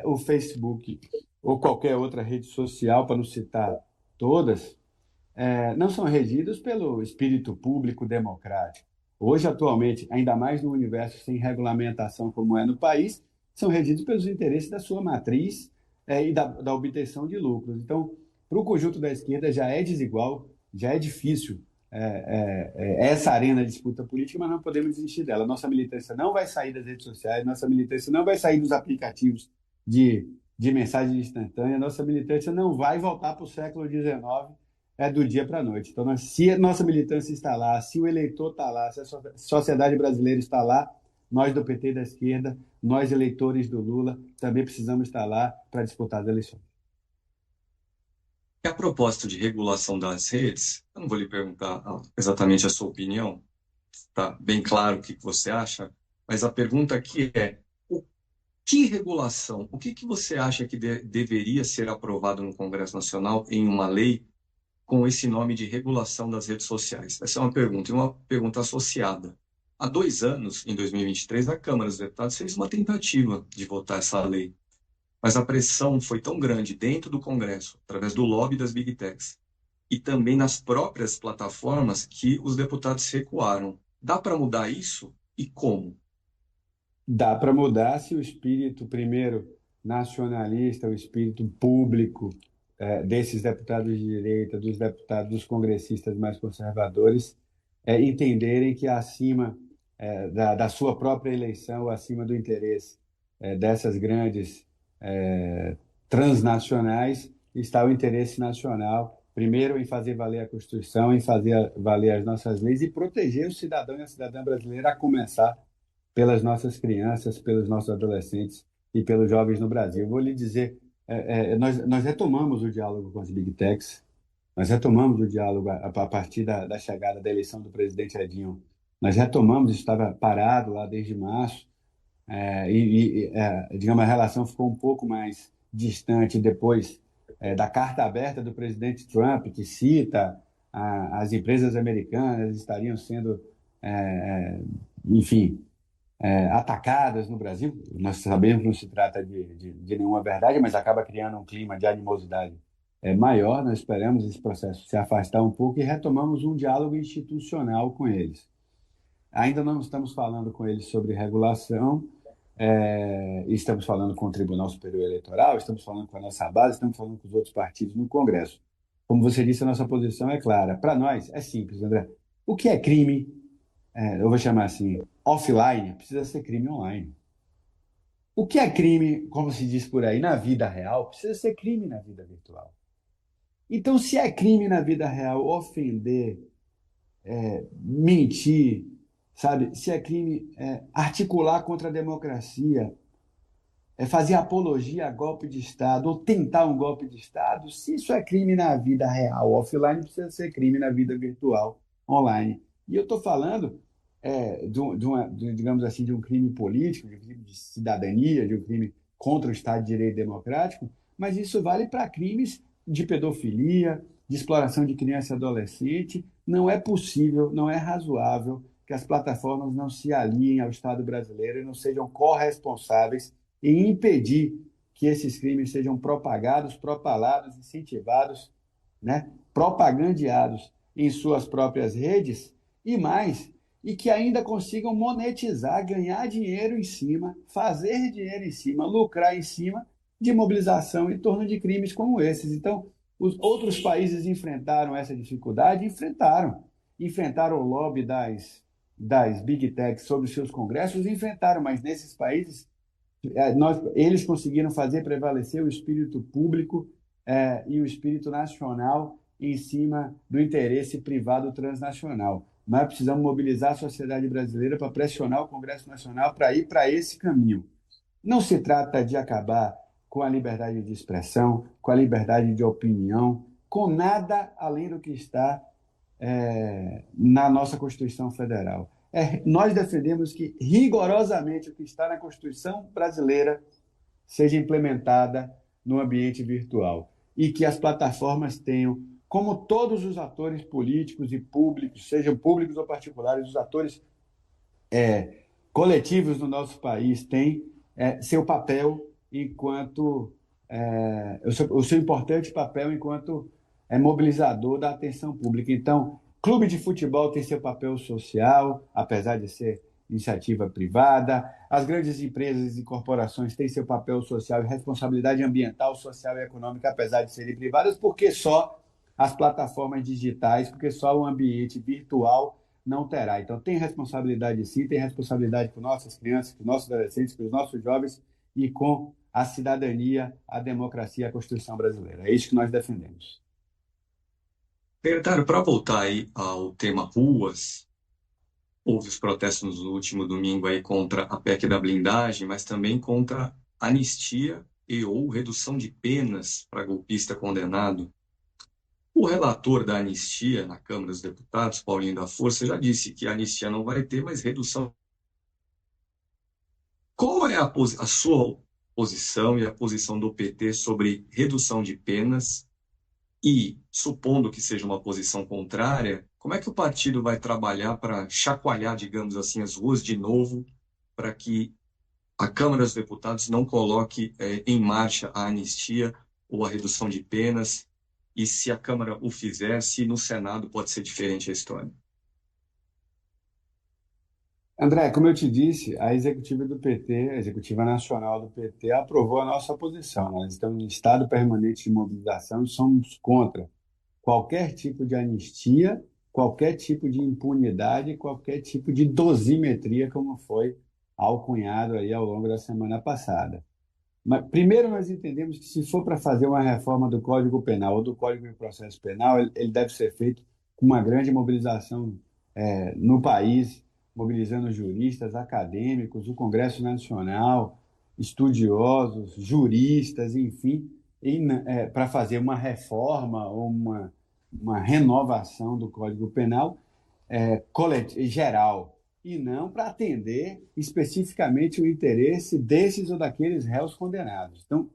o Facebook ou qualquer outra rede social, para não citar todas, não são regidos pelo espírito público democrático. Hoje, atualmente, ainda mais no universo sem regulamentação como é no país, são regidos pelos interesses da sua matriz e da obtenção de lucros. Então, para o conjunto da esquerda já é desigual, já é difícil essa arena de disputa política, mas não podemos desistir dela. Nossa militância não vai sair das redes sociais, nossa militância não vai sair dos aplicativos de mensagem instantânea, nossa militância não vai voltar para o século XIX do dia para a noite. Então, se a nossa militância está lá, se o eleitor está lá, se a sociedade brasileira está lá, nós do PT e da esquerda, nós eleitores do Lula, também precisamos estar lá para disputar as eleições. E a propósito de regulação das redes, eu não vou lhe perguntar exatamente a sua opinião, está bem claro o que você acha, mas a pergunta aqui é: que regulação, o que você acha que deveria ser aprovado no Congresso Nacional em uma lei com esse nome de regulação das redes sociais? Essa é uma pergunta, e uma pergunta associada. Há 2 anos, em 2023, a Câmara dos Deputados fez uma tentativa de votar essa lei, mas a pressão foi tão grande dentro do Congresso, através do lobby das Big Techs, e também nas próprias plataformas, que os deputados recuaram. Dá para mudar isso? E como? Dá para mudar se o espírito, primeiro, nacionalista, o espírito público desses deputados de direita, dos congressistas mais conservadores, entenderem que acima da sua própria eleição acima do interesse dessas grandes transnacionais, está o interesse nacional, primeiro em fazer valer a Constituição, em fazer valer as nossas leis e proteger o cidadão e a cidadã brasileira, a começar pelas nossas crianças, pelos nossos adolescentes e pelos jovens no Brasil. Eu vou lhe dizer, nós retomamos o diálogo com as Big Techs, nós retomamos o diálogo a partir da chegada da eleição do presidente Edinho. Nós retomamos, estava parado lá desde março, digamos, a relação ficou um pouco mais distante depois da carta aberta do presidente Trump, que cita as empresas americanas estariam sendo, enfim, atacadas no Brasil. Nós sabemos que não se trata de nenhuma verdade, mas acaba criando um clima de animosidade maior. Nós esperamos esse processo se afastar um pouco e retomamos um diálogo institucional com eles. Ainda não estamos falando com eles sobre regulação, estamos falando com o Tribunal Superior Eleitoral, estamos falando com a nossa base, estamos falando com os outros partidos no Congresso. Como você disse, a nossa posição é clara. Para nós, é simples, André. O que é crime, eu vou chamar assim, offline, precisa ser crime online. O que é crime, como se diz por aí, na vida real, precisa ser crime na vida virtual. Então, se é crime na vida real ofender, mentir, sabe? Se é crime articular contra a democracia, fazer apologia a golpe de Estado ou tentar um golpe de Estado, se isso é crime na vida real, offline, precisa ser crime na vida virtual, online. E eu estou falando digamos assim, de um crime político, de um crime de cidadania, de um crime contra o Estado de Direito Democrático, mas isso vale para crimes de pedofilia, de exploração de criança e adolescente. Não é possível, não é razoável que as plataformas não se aliem ao Estado brasileiro e não sejam corresponsáveis em impedir que esses crimes sejam propagados, propalados, incentivados, né, propagandeados em suas próprias redes e mais, e que ainda consigam monetizar, ganhar dinheiro em cima, fazer dinheiro em cima, lucrar em cima de mobilização em torno de crimes como esses. Então, os outros países enfrentaram essa dificuldade, enfrentaram o lobby das Big Techs sobre os seus congressos, enfrentaram, mas nesses países eles conseguiram fazer prevalecer o espírito público e o espírito nacional em cima do interesse privado transnacional. Nós precisamos mobilizar a sociedade brasileira para pressionar o Congresso Nacional para ir para esse caminho. Não se trata de acabar com a liberdade de expressão, com a liberdade de opinião, com nada além do que está na nossa Constituição Federal. Nós defendemos que, rigorosamente, o que está na Constituição brasileira seja implementada no ambiente virtual e que as plataformas tenham, como todos os atores políticos e públicos, sejam públicos ou particulares, os atores coletivos no nosso país têm seu papel enquanto o seu importante papel enquanto mobilizador da atenção pública. Então, clube de futebol tem seu papel social, apesar de ser iniciativa privada. As grandes empresas e corporações têm seu papel social e responsabilidade ambiental, social e econômica, apesar de serem privadas, porque só as plataformas digitais, porque só o ambiente virtual não terá. Então, tem responsabilidade sim, tem responsabilidade com nossas crianças, com nossos adolescentes, com os nossos jovens e com a cidadania, a democracia e a Constituição brasileira. É isso que nós defendemos. Secretário, para voltar aí ao tema ruas, houve os protestos no último domingo aí contra a PEC da blindagem, mas também contra anistia e ou redução de penas para golpista condenado. O relator da anistia na Câmara dos Deputados, Paulinho da Força, já disse que a anistia não vai ter, mas redução. Qual é a sua posição e a posição do PT sobre redução de penas? E, supondo que seja uma posição contrária, como é que o partido vai trabalhar para chacoalhar, digamos assim, as ruas de novo, para que a Câmara dos Deputados não coloque em marcha a anistia ou a redução de penas? E se a Câmara o fizer, se no Senado pode ser diferente a história? André, como eu te disse, a executiva do PT, a executiva nacional do PT, aprovou a nossa posição. Nós estamos em estado permanente de mobilização e somos contra qualquer tipo de anistia qualquer tipo de impunidade, qualquer tipo de dosimetria, como foi alcunhado aí ao longo da semana passada. Mas, primeiro, nós entendemos que se for para fazer uma reforma do Código Penal ou do Código de Processo Penal, ele deve ser feito com uma grande mobilização no país, mobilizando juristas, acadêmicos, o Congresso Nacional, estudiosos, juristas, enfim, para fazer uma reforma ou uma renovação do Código Penal geral, e não para atender especificamente o interesse desses ou daqueles réus condenados. Então,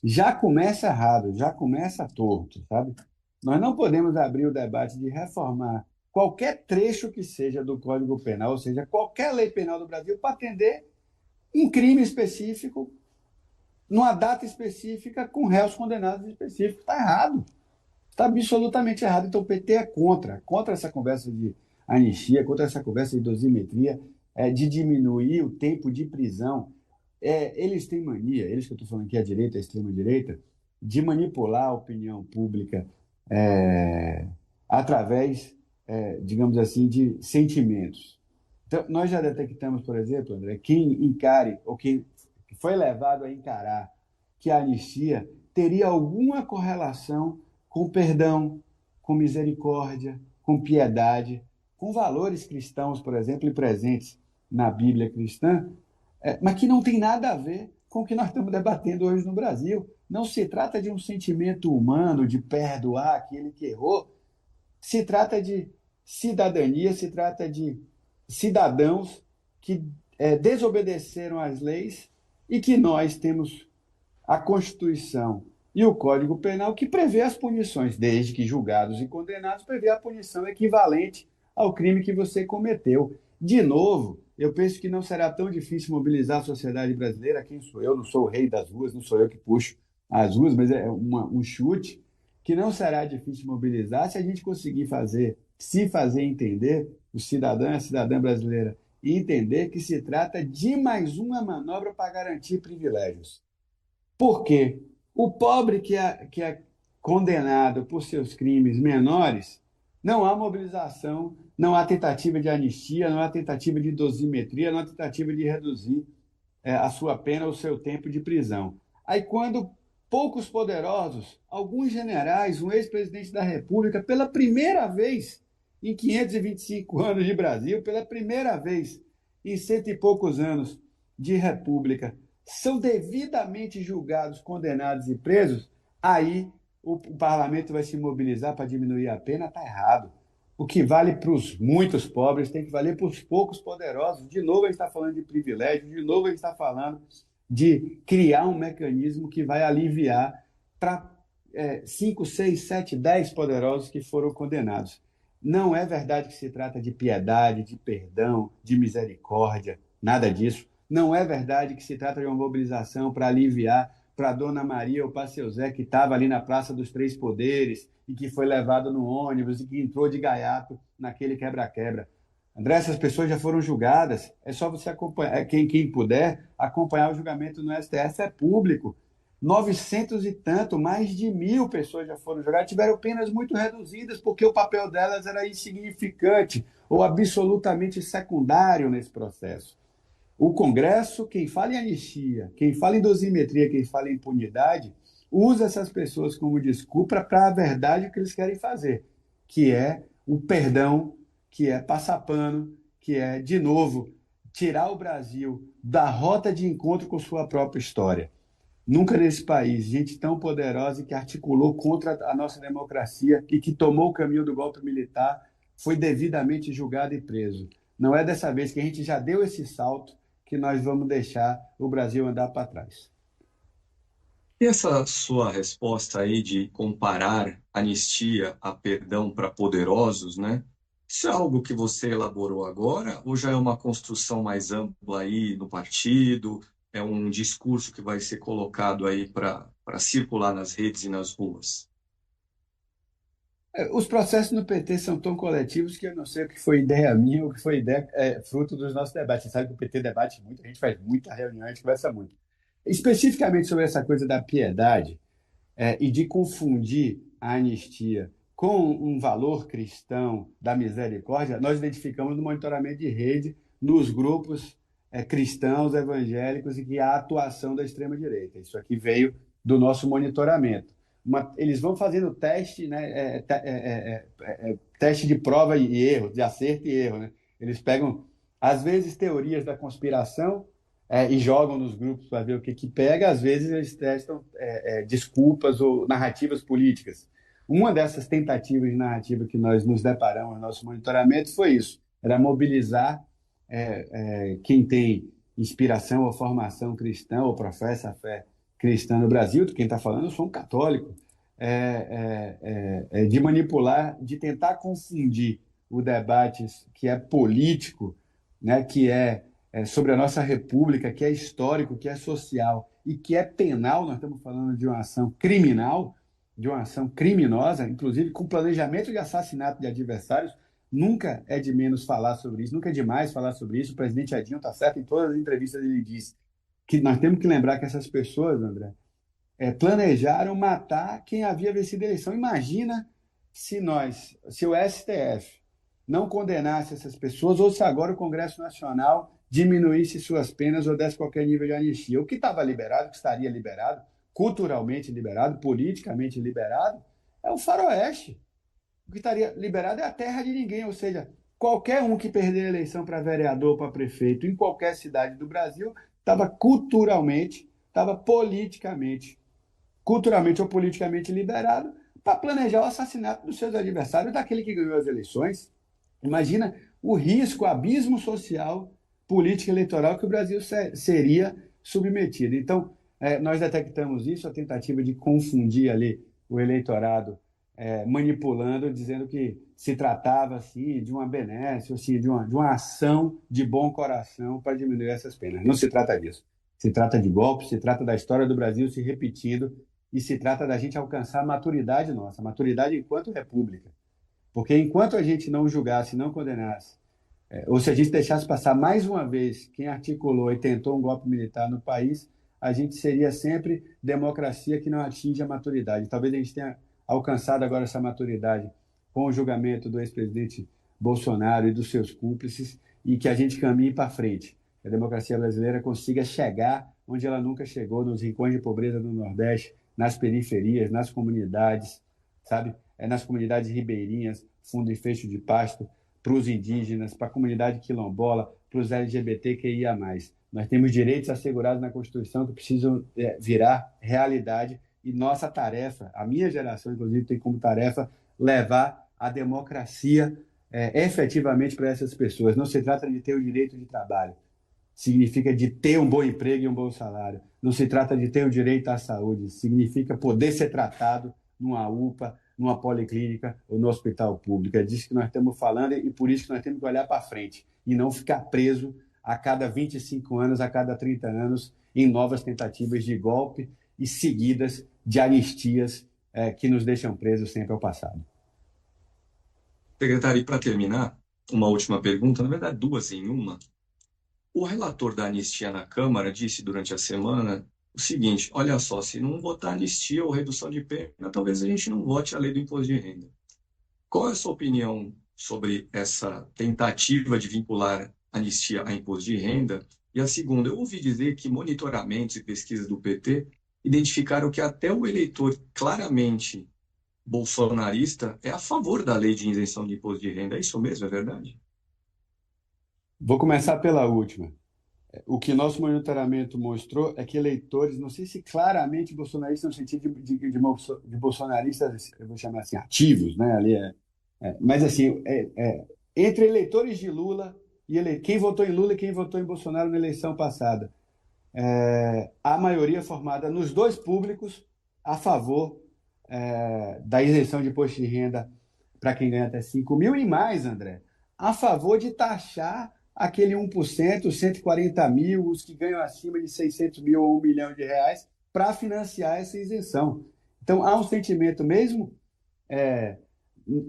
já começa errado, já começa torto, sabe? Nós não podemos abrir o debate de reformar qualquer trecho que seja do Código Penal, ou seja, qualquer lei penal do Brasil, para atender um crime específico, numa data específica, com réus condenados específicos. Está errado. Está absolutamente errado. Então, o PT é contra essa conversa de anistia, contra essa conversa de dosimetria, de diminuir o tempo de prisão. Eles têm mania, eles que eu estou falando aqui, a direita, a extrema-direita, de manipular a opinião pública através, digamos assim, de sentimentos. Então, nós já detectamos, por exemplo, André, quem encare, ou quem foi levado a encarar que a anistia teria alguma correlação com perdão, com misericórdia, com piedade, com valores cristãos, por exemplo, e presentes na Bíblia cristã, mas que não tem nada a ver com o que nós estamos debatendo hoje no Brasil. Não se trata de um sentimento humano de perdoar aquele que errou, se trata de cidadania, se trata de cidadãos que desobedeceram às leis e que nós temos a Constituição e o Código Penal que prevê as punições, desde que julgados e condenados, prevê a punição equivalente ao crime que você cometeu. De novo, eu penso que não será tão difícil mobilizar a sociedade brasileira. Quem sou eu? Não sou o rei das ruas, não sou eu que puxo as ruas, mas é um chute que não será difícil mobilizar se a gente conseguir se fazer entender, o cidadão e a cidadã brasileira, e entender que se trata de mais uma manobra para garantir privilégios. Por quê? O pobre que é condenado por seus crimes menores, não há mobilização, não há tentativa de anistia, não há tentativa de dosimetria, não há tentativa de reduzir a sua pena ou o seu tempo de prisão. Aí, quando poucos poderosos, alguns generais, um ex-presidente da República, pela primeira vez em 525 anos de Brasil, pela primeira vez em cento e poucos anos de República, são devidamente julgados, condenados e presos, aí o parlamento vai se mobilizar para diminuir a pena, está errado. O que vale para os muitos pobres tem que valer para os poucos poderosos. De novo, a gente está falando de privilégio, de novo, a gente está falando de criar um mecanismo que vai aliviar para 5, 6, 7, 10 poderosos que foram condenados. Não é verdade que se trata de piedade, de perdão, de misericórdia, nada disso. Não é verdade que se trata de uma mobilização para aliviar para a Dona Maria ou para seu Zé, que estava ali na Praça dos Três Poderes e que foi levado no ônibus e que entrou de gaiato naquele quebra-quebra. André, essas pessoas já foram julgadas. É só você acompanhar, quem puder, acompanhar o julgamento no STF, é público. 900 e tanto, mais de 1.000 pessoas já foram julgadas, tiveram penas muito reduzidas porque o papel delas era insignificante ou absolutamente secundário nesse processo. O Congresso, quem fala em anistia, quem fala em dosimetria, quem fala em impunidade, usa essas pessoas como desculpa para a verdade que eles querem fazer, que é o perdão, que é passar pano, que é, de novo, tirar o Brasil da rota de encontro com sua própria história. Nunca nesse país, gente tão poderosa e que articulou contra a nossa democracia e que tomou o caminho do golpe militar foi devidamente julgado e preso. Não é dessa vez que a gente já deu esse salto que nós vamos deixar o Brasil andar para trás. E essa sua resposta aí de comparar anistia a perdão para poderosos, né? Isso é algo que você elaborou agora ou já é uma construção mais ampla aí no partido? É um discurso que vai ser colocado aí para circular nas redes e nas ruas? Os processos no PT são tão coletivos que eu não sei o que foi ideia minha ou o que foi ideia fruto dos nossos debates. Você sabe que o PT debate muito, a gente faz muita reunião, a gente conversa muito. Especificamente sobre essa coisa da piedade e de confundir a anistia com um valor cristão da misericórdia, nós identificamos no monitoramento de rede, nos grupos cristãos, evangélicos, e que há atuação da extrema-direita. Isso aqui veio do nosso monitoramento. Eles vão fazendo teste, né, teste de prova e erro, de acerto e erro. Né? Eles pegam, às vezes, teorias da conspiração e jogam nos grupos para ver o que pega, às vezes eles testam desculpas ou narrativas políticas. Uma dessas tentativas de narrativa que nós nos deparamos no nosso monitoramento foi isso, era mobilizar quem tem inspiração ou formação cristã ou professa a fé cristã no Brasil, quem está falando, eu sou um católico, de manipular, de tentar confundir o debate que é político, né, que é sobre a nossa república, que é histórico, que é social e que é penal. Nós estamos falando de uma ação criminal, de uma ação criminosa, inclusive com planejamento de assassinato de adversários. Nunca é de menos falar sobre isso, nunca é demais falar sobre isso. O presidente Adinho está certo, em todas as entrevistas ele diz que nós temos que lembrar que essas pessoas, André, planejaram matar quem havia vencido a eleição. Imagina se o STF não condenasse essas pessoas, ou se agora o Congresso Nacional diminuísse suas penas ou desse qualquer nível de anistia. O que estava liberado, que estaria liberado, culturalmente liberado, politicamente liberado, é o faroeste. O que estaria liberado é a terra de ninguém, ou seja, qualquer um que perder a eleição para vereador ou para prefeito em qualquer cidade do Brasil estava culturalmente, estava politicamente, culturalmente ou politicamente liberado para planejar o assassinato dos seus adversários, daquele que ganhou as eleições. Imagina o risco, o abismo social, político eleitoral que o Brasil seria submetido. Então, nós detectamos isso, a tentativa de confundir ali o eleitorado, manipulando, dizendo que se tratava assim, de uma benesse, assim, de uma ação de bom coração para diminuir essas penas. Não se trata disso. Se trata de golpe, se trata da história do Brasil se repetindo e se trata da gente alcançar a maturidade nossa, a maturidade enquanto república. Porque enquanto a gente não julgasse, não condenasse, ou se a gente deixasse passar mais uma vez quem articulou e tentou um golpe militar no país, a gente seria sempre democracia que não atinge a maturidade. Talvez a gente tenha alcançado agora essa maturidade com o julgamento do ex-presidente Bolsonaro e dos seus cúmplices, e que a gente caminhe para frente. Que a democracia brasileira consiga chegar onde ela nunca chegou, nos rincões de pobreza do Nordeste, nas periferias, nas comunidades, sabe? Nas comunidades ribeirinhas, fundo e fecho de pasto, para os indígenas, para a comunidade quilombola, para os LGBTQIA+. Nós temos direitos assegurados na Constituição que precisam virar realidade, e nossa tarefa, a minha geração, inclusive, tem como tarefa levar a democracia efetivamente para essas pessoas. Não se trata de ter o direito de trabalho, significa de ter um bom emprego e um bom salário. Não se trata de ter o direito à saúde, significa poder ser tratado numa UPA, numa policlínica ou no hospital público. É disso que nós estamos falando, e por isso que nós temos que olhar para frente e não ficar preso a cada 25 anos, a cada 30 anos, em novas tentativas de golpe e seguidas de anistias que nos deixam presos sempre ao passado. Secretário, e para terminar, uma última pergunta, na verdade duas em uma. O relator da anistia na Câmara disse durante a semana o seguinte: olha só, se não votar anistia ou redução de pena, talvez a gente não vote a lei do imposto de renda. Qual é a sua opinião sobre essa tentativa de vincular anistia a imposto de renda? E a segunda, eu ouvi dizer que monitoramentos e pesquisas do PT identificaram que até o eleitor claramente bolsonarista é a favor da lei de isenção de imposto de renda. É isso mesmo? É verdade? Vou começar pela última. O que nosso monitoramento mostrou é que eleitores, não sei se claramente bolsonaristas no sentido de bolsonaristas, eu vou chamar assim, ativos, né? Ali mas assim, entre eleitores de Lula e quem votou em Lula e quem votou em Bolsonaro na eleição passada, a maioria formada nos dois públicos a favor da isenção de imposto de renda para quem ganha até 5 mil, e mais, André, a favor de taxar aquele 1%, 140 mil, os que ganham acima de 600 mil ou 1 milhão de reais, para financiar essa isenção. Então, há um sentimento mesmo,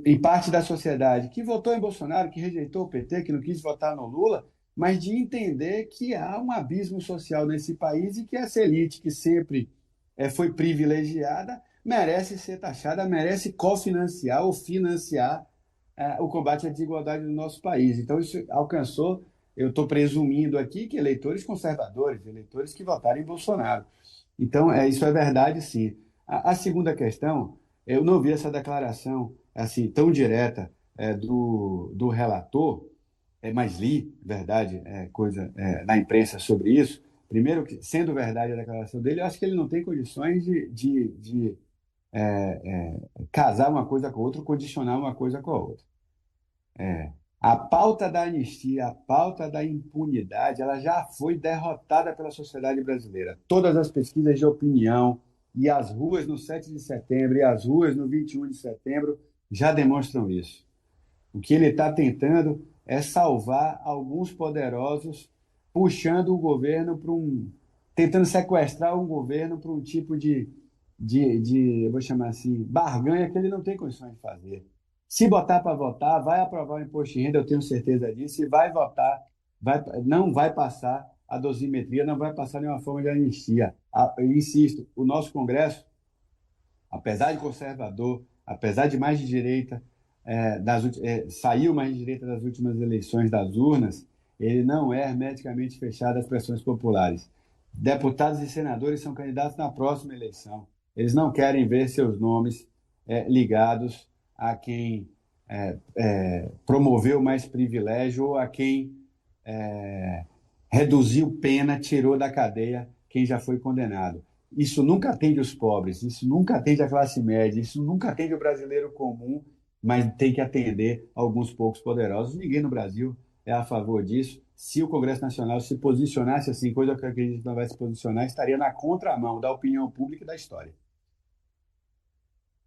em parte da sociedade, que votou em Bolsonaro, que rejeitou o PT, que não quis votar no Lula, mas de entender que há um abismo social nesse país e que essa elite, que sempre foi privilegiada, merece ser taxada, merece cofinanciar ou financiar o combate à desigualdade no nosso país. Então, isso alcançou, eu estou presumindo aqui, que eleitores conservadores, eleitores que votaram em Bolsonaro. Então, isso é verdade, sim. A segunda questão, eu não vi essa declaração assim tão direta do relator, mas li, verdade, coisa na imprensa sobre isso. Primeiro, sendo verdade a declaração dele, eu acho que ele não tem condições de casar uma coisa com a outra, condicionar uma coisa com a outra. A pauta da anistia, a pauta da impunidade, ela já foi derrotada pela sociedade brasileira. Todas as pesquisas de opinião e as ruas no 7 de setembro e as ruas no 21 de setembro já demonstram isso. O que ele está tentando é salvar alguns poderosos, puxando o governo para tentando sequestrar um governo para um tipo eu vou chamar assim, barganha que ele não tem condições de fazer. Se botar para votar, vai aprovar o imposto de renda, eu tenho certeza disso, e vai votar, não vai passar a dosimetria, não vai passar nenhuma forma de anistia. Eu insisto, o nosso Congresso, apesar de conservador, apesar de mais de direita, saiu mais de direita das últimas eleições das urnas, ele não é hermeticamente fechado às pressões populares. Deputados e senadores são candidatos na próxima eleição. Eles não querem ver seus nomes ligados a quem promoveu mais privilégio ou a quem reduziu pena, tirou da cadeia quem já foi condenado. Isso nunca atende os pobres, isso nunca atende a classe média, isso nunca atende o brasileiro comum, mas tem que atender alguns poucos poderosos. Ninguém no Brasil é a favor disso. Se o Congresso Nacional se posicionasse assim, coisa que eu acredito que não vai se posicionar, estaria na contramão da opinião pública e da história.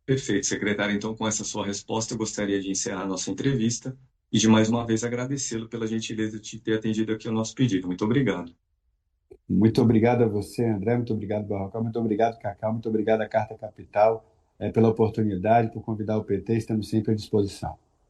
Perfeito, secretário. Então, com essa sua resposta, eu gostaria de encerrar a nossa entrevista e de mais uma vez agradecê-lo pela gentileza de ter atendido aqui o nosso pedido. Muito obrigado. Muito obrigado a você, André, muito obrigado, Barrocal, muito obrigado, Cacau, muito obrigado à Carta Capital pela oportunidade, por convidar o PT, estamos sempre à disposição.